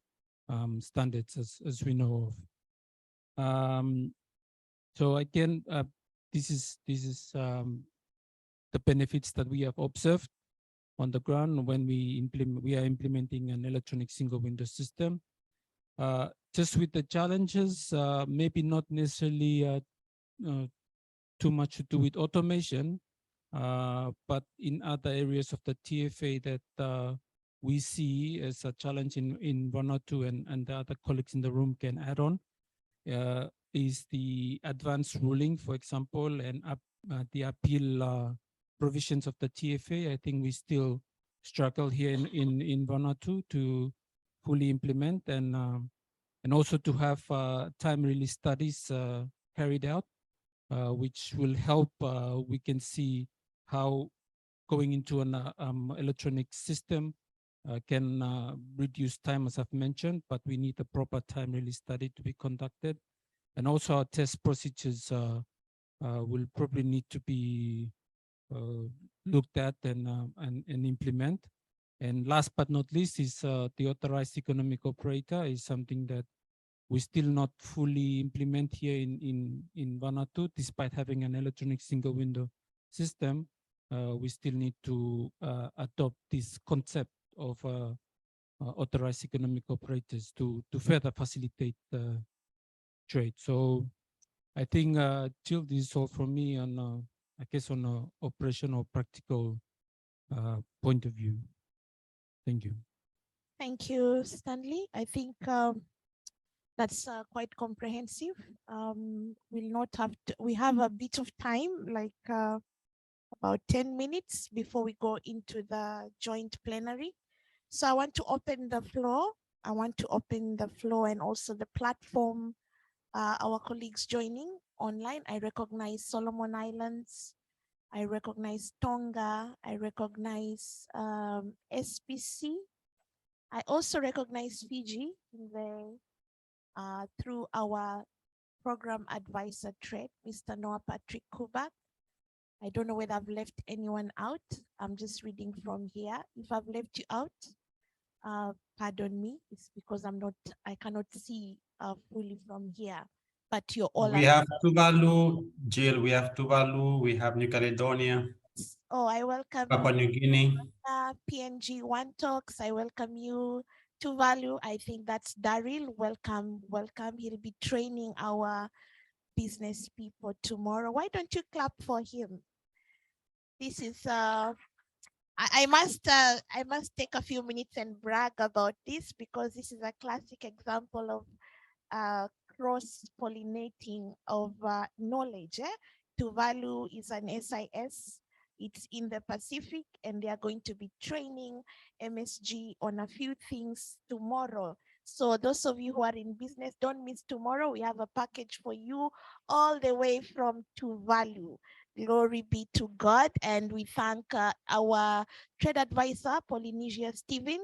[SPEAKER 3] standards, as we know of. So again, this is the benefits that we have observed on the ground when we are implementing an electronic single window system. Just with the challenges, maybe not necessarily too much to do with automation, but in other areas of the TFA that we see as a challenge in Vanuatu, and the other colleagues in the room can add on, is the advanced ruling, for example, and the appeal provisions of the TFA. I think we still struggle here in Vanuatu to fully implement, and also to have time release studies carried out, which will help. We can see how going into an electronic system can reduce time, as I've mentioned, but we need a proper time release study to be conducted. And also our test procedures will probably need to be looked at and implement. And last but not least is the authorized economic operator is something that we still not fully implement here in Vanuatu, despite having an electronic single window system. we still need to adopt this concept of authorized economic operators to further facilitate trade. So I think, Jill, this is all from me on, I guess, on an operational, practical point of view. Thank you.
[SPEAKER 1] Thank you, Stanley. I think that's quite comprehensive. We'll not have to, we have a bit of time, like about 10 minutes before we go into the joint plenary. So I want to open the floor. I want to open the floor and also the platform. Our colleagues joining online. I recognize Solomon Islands. I recognize Tonga. I recognize SPC. I also recognize Fiji in the, through our program advisor trade, Mr. Noah Patrick Kubak. I don't know whether I've left anyone out. I'm just reading from here. If I've left you out, pardon me. It's because I cannot see fully from here. But you're all.
[SPEAKER 9] We have Tuvalu, Jill. We have Tuvalu. We have New Caledonia.
[SPEAKER 1] Oh, I welcome
[SPEAKER 9] Papua New Guinea.
[SPEAKER 1] PNG One Talks. I welcome you. Tuvalu, I think that's Daryl. Welcome, welcome. He'll be training our business people tomorrow. Why don't you clap for him? This is I must take a few minutes and brag about this, because this is a classic example of cross-pollinating of knowledge. Tuvalu is an SIS. It's in the Pacific, and they are going to be training MSG on a few things tomorrow. So those of you who are in business, don't miss tomorrow. We have a package for you all the way from Tuvalu. Glory be to God. And we thank our trade advisor, Polynesia Stephen,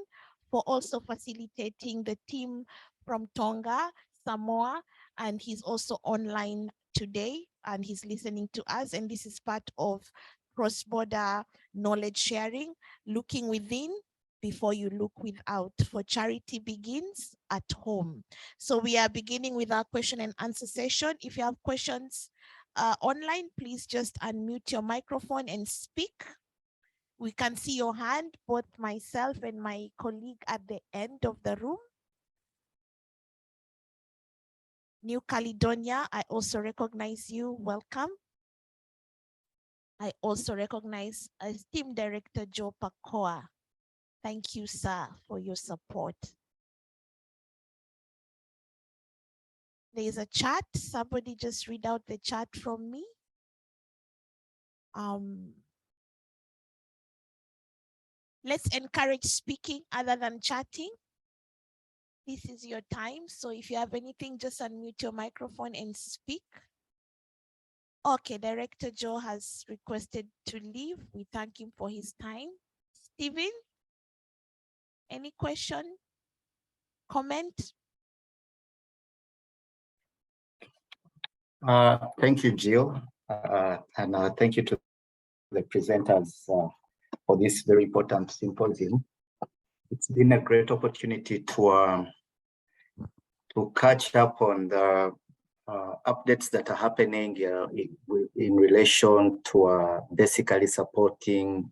[SPEAKER 1] for also facilitating the team from Tonga, Samoa, and he's also online today and he's listening to us. And this is part of cross-border knowledge sharing, looking within before you look without, for charity begins at home. So we are beginning with our question and answer session. If you have questions online, please just unmute your microphone and speak. We can see your hand, both myself and my colleague at the end of the room. New Caledonia, I also recognize you. Welcome. I also recognize Team Director Joe Pakoa. Thank you, sir, for your support. There is a chat. Somebody just read out the chat from me. Let's encourage speaking other than chatting. This is your time. So if you have anything, just unmute your microphone and speak. Okay, Director Joe has requested to leave. We thank him for his time. Stephen, any question, comment?
[SPEAKER 12] Thank you, Jill, and thank you to the presenters for this very important symposium. It's been a great opportunity to catch up on the updates that are happening in relation to basically supporting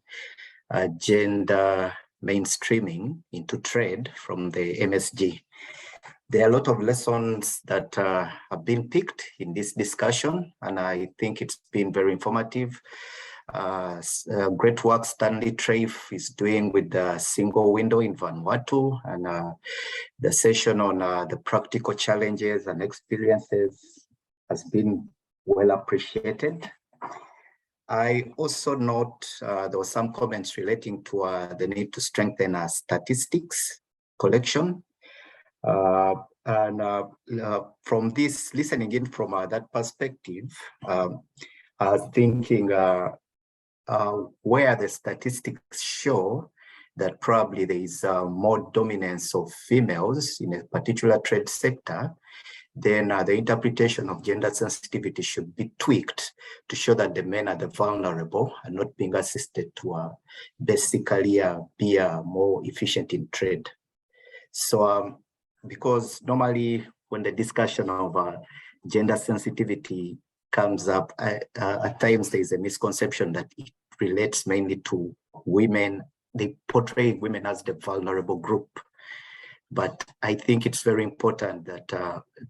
[SPEAKER 12] gender mainstreaming into trade from the MSG. There are a lot of lessons that have been picked in this discussion, and I think it's been very informative. Great work Stanley Trafe is doing with the single window in Vanuatu, and the session on the practical challenges and experiences has been well appreciated. I also note there were some comments relating to the need to strengthen our statistics collection. From this, listening in from that perspective, I was thinking where the statistics show that probably there is more dominance of females in a particular trade sector, then the interpretation of gender sensitivity should be tweaked to show that the men are the vulnerable and not being assisted to basically be more efficient in trade. So because normally when the discussion of gender sensitivity comes up, at times there is a misconception that it relates mainly to women. They portray women as the vulnerable group. But I think it's very important that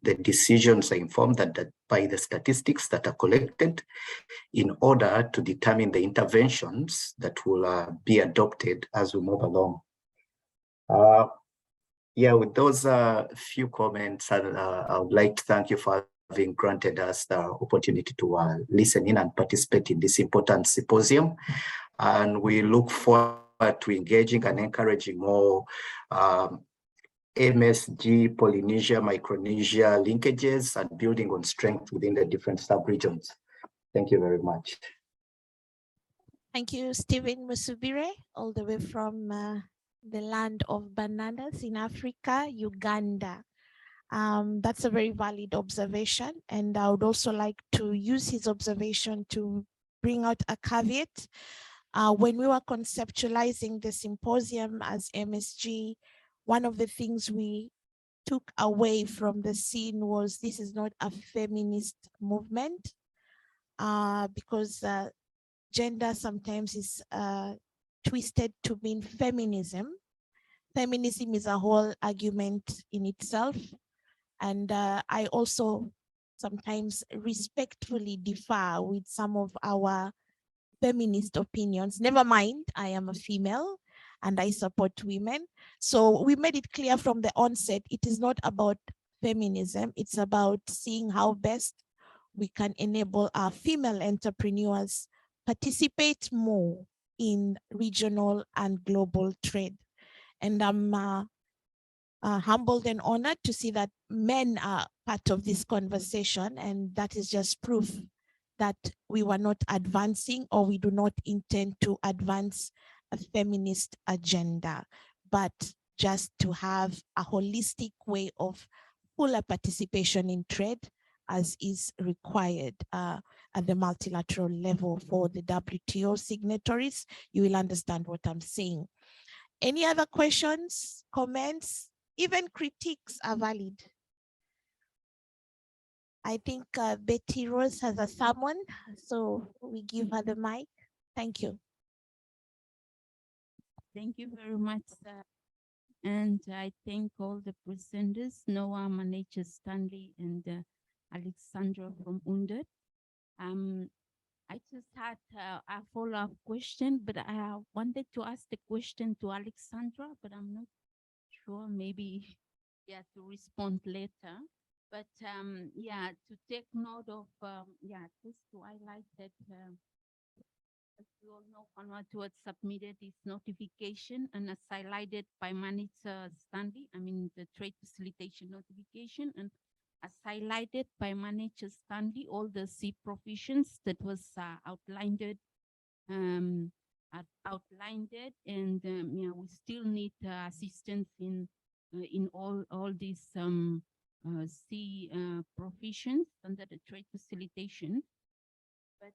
[SPEAKER 12] the decisions are informed that by the statistics that are collected in order to determine the interventions that will be adopted as we move along. Yeah, with those few comments, I would like to thank you for having granted us the opportunity to listen in and participate in this important symposium. And we look forward to engaging and encouraging more MSG, Polynesia, Micronesia linkages and building on strength within the different sub-regions. Thank you very much.
[SPEAKER 1] Thank you, Stephen Musubire, all the way from the land of bananas in Africa, Uganda. That's a very valid observation. And I would also like to use his observation to bring out a caveat. When we were conceptualizing the symposium as MSG, one of the things we took away from the scene was this is not a feminist movement, because gender sometimes is twisted to mean feminism. Feminism is a whole argument in itself. And I also sometimes respectfully differ with some of our feminist opinions. Never mind, I am a female and I support women. So we made it clear from the onset, it is not about feminism. It's about seeing how best we can enable our female entrepreneurs participate more in regional and global trade. And I'm humbled and honored to see that men are part of this conversation, and that is just proof that we were not advancing, or we do not intend to advance a feminist agenda, but just to have a holistic way of fuller participation in trade as is required at the multilateral level for the WTO signatories. You will understand what I'm saying. Any other questions, comments, even critiques are valid? I think Betty Rose has a sermon, so we give her the mic. Thank you.
[SPEAKER 4] Thank you very much, sir. And I thank all the presenters, Noah, Manager Stanley, and Alexandra from UNDER. I just had a follow-up question, but I wanted to ask the question to Alexandra, but I'm not sure, maybe, yeah, to respond later. But yeah, to take note of, yeah, just to highlight that, as you all know, Vanuatu had submitted its notification and as highlighted by Manager Stanley, I mean the trade facilitation notification, and as highlighted by Manager Stanley, all the C provisions that was outlined, and yeah, we still need assistance in all these C provisions under the trade facilitation. But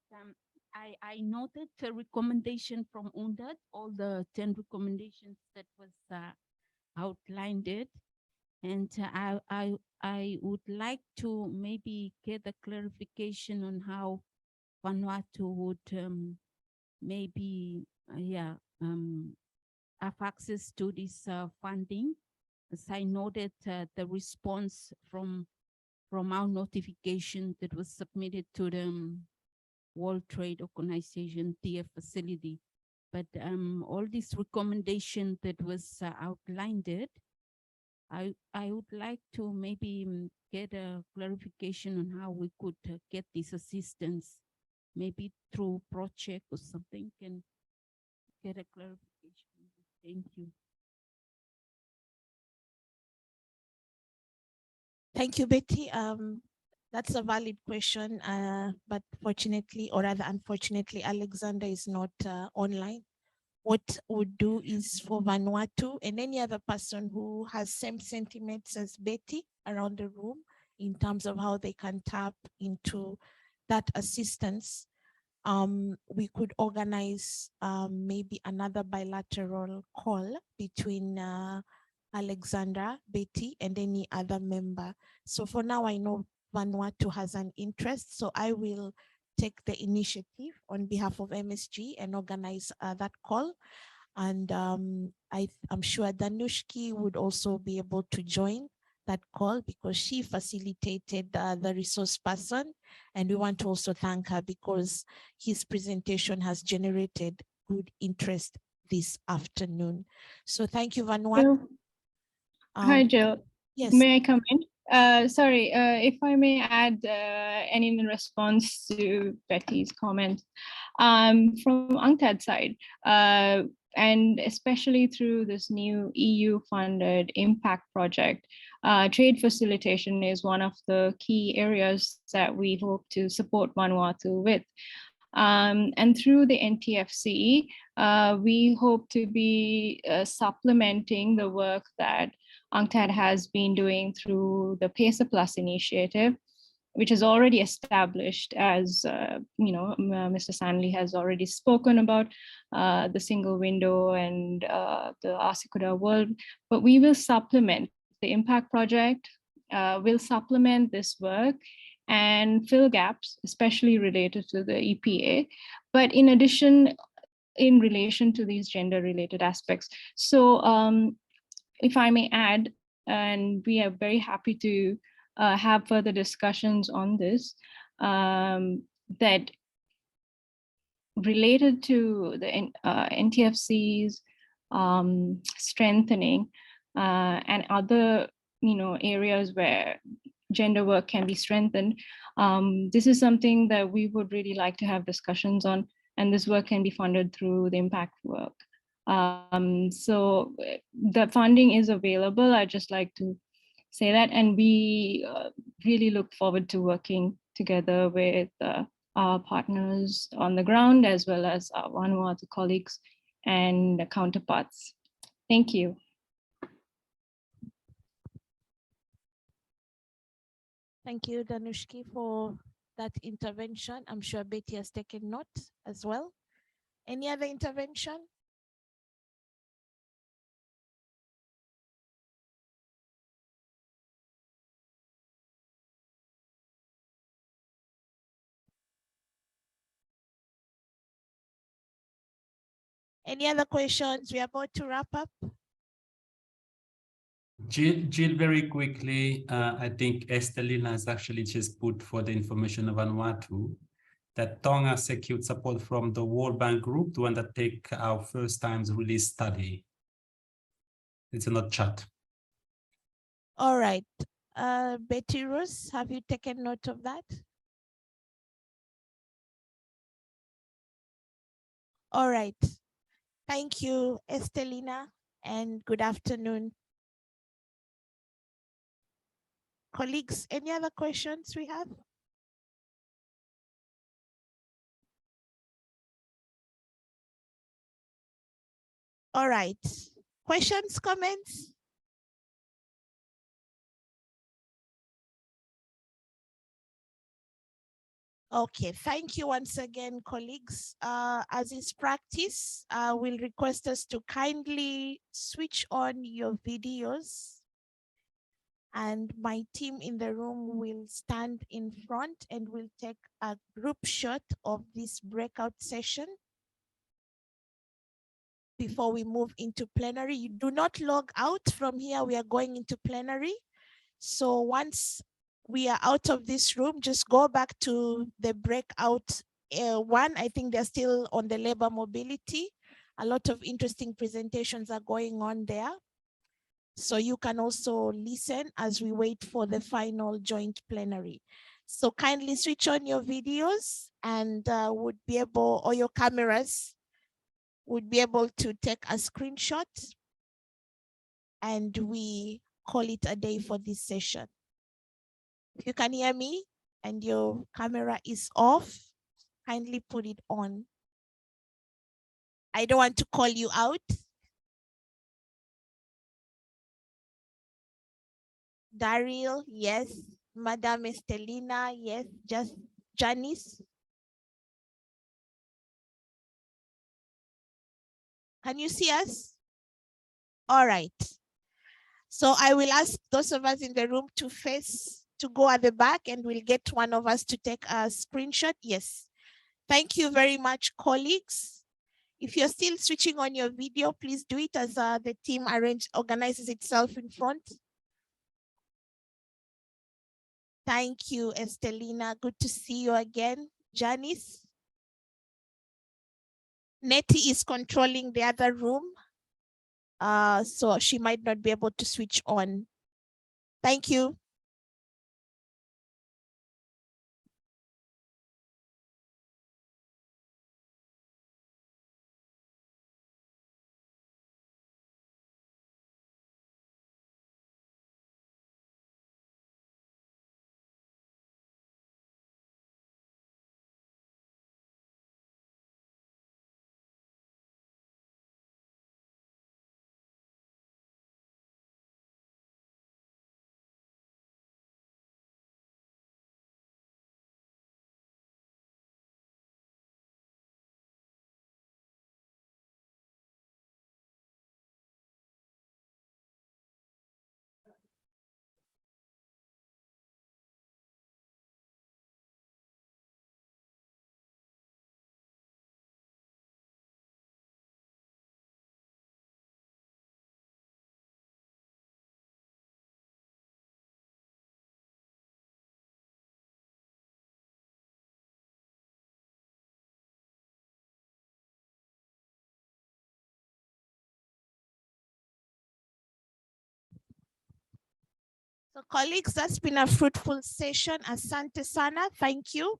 [SPEAKER 4] I noted a recommendation from UNDAD, all the 10 recommendations that was outlined it. And I would like to maybe get a clarification on how Vanuatu would maybe, have access to this funding. As I noted the response from our notification that was submitted to the World Trade Organization TF facility. But all these recommendations that was outlined it, I would like to maybe get a clarification on how we could get this assistance, maybe through project or something, can get a clarification. Thank you.
[SPEAKER 1] Thank you, Betty. That's a valid question, but fortunately, or rather unfortunately, Alexander is not online. What we'll do is for Vanuatu and any other person who has same sentiments as Betty around the room in terms of how they can tap into that assistance, we could organize maybe another bilateral call between Alexandra, Betty, and any other member. So for now, I know Vanuatu has an interest, so I will take the initiative on behalf of MSG and organize that call. And I'm sure Danushki would also be able to join that call because she facilitated the resource person. And we want to also thank her because his presentation has generated good interest this afternoon. So thank you, Vanuatu.
[SPEAKER 10] Hi, Jill.
[SPEAKER 1] Yes.
[SPEAKER 10] May I come in? Sorry, if I may add any in response to Betty's comment. From UNCTAD side, and especially through this new EU-funded impact project, trade facilitation is one of the key areas that we hope to support Vanuatu with. And through the NTFC, we hope to be supplementing the work that UNCTAD has been doing through the PESA Plus initiative, which is already established as, Mr. Sanley has already spoken about the single window and the Asikuda world, but we will supplement the impact project, will supplement this work and fill gaps, especially related to the EPA, but in addition, in relation to these gender-related aspects. So if I may add, and we are very happy to have further discussions on this, that related to the NTFC's strengthening and other areas where gender work can be strengthened. This is something that we would really like to have discussions on, and this work can be funded through the impact work. So the funding is available. I'd just like to say that, and we really look forward to working together with our partners on the ground, as well as our Vanuatu colleagues and counterparts. Thank you.
[SPEAKER 1] Thank you, Danushki, for that intervention. I'm sure Betty has taken note as well. Any other intervention? Any other questions? We are about to wrap up.
[SPEAKER 9] Jill, very quickly, I think Estelina has actually just put for the information of Vanuatu that Tonga secured support from the World Bank Group to undertake our first times release study. It's in the chat.
[SPEAKER 1] All right. Betty Rose, have you taken note of that? All right. Thank you, Estelina, and good afternoon. Colleagues, any other questions we have? All right. Questions, comments? Okay, thank you once again, colleagues. As is practice, we'll request us to kindly switch on your videos, and my team in the room will stand in front and we'll take a group shot of this breakout session before we move into plenary. You do not log out from here. We are going into plenary. So once we are out of this room, just go back to the breakout one. I think they're still on the labor mobility. A lot of interesting presentations are going on there. So you can also listen as we wait for the final joint plenary. So kindly switch on your videos and would be able, or your cameras, would be able to take a screenshot, and we call it a day for this session. If you can hear me and your camera is off, kindly put it on. I don't want to call you out. Daryl, yes. Madam Estelina, yes. Just Janice. Can you see us? All right. So I will ask those of us in the room to face to go at the back and we'll get one of us to take a screenshot. Yes. Thank you very much, colleagues. If you're still switching on your video, please do it as the team organizes itself in front. Thank you, Estelina. Good to see you again. Janice. Nettie is controlling the other room, so she might not be able to switch on. Thank you. So colleagues, that's been a fruitful session. Asante sana, thank you.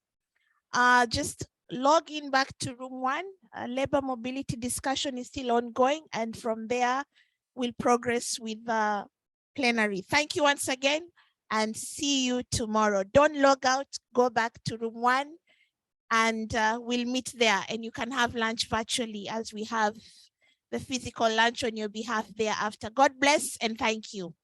[SPEAKER 1] Just log in back to room 1. Labor mobility discussion is still ongoing, and from there we'll progress with the plenary. Thank you once again and see you tomorrow. Don't log out, go back to room 1 and we'll meet there, and you can have lunch virtually as we have the physical lunch on your behalf thereafter. God bless and thank you.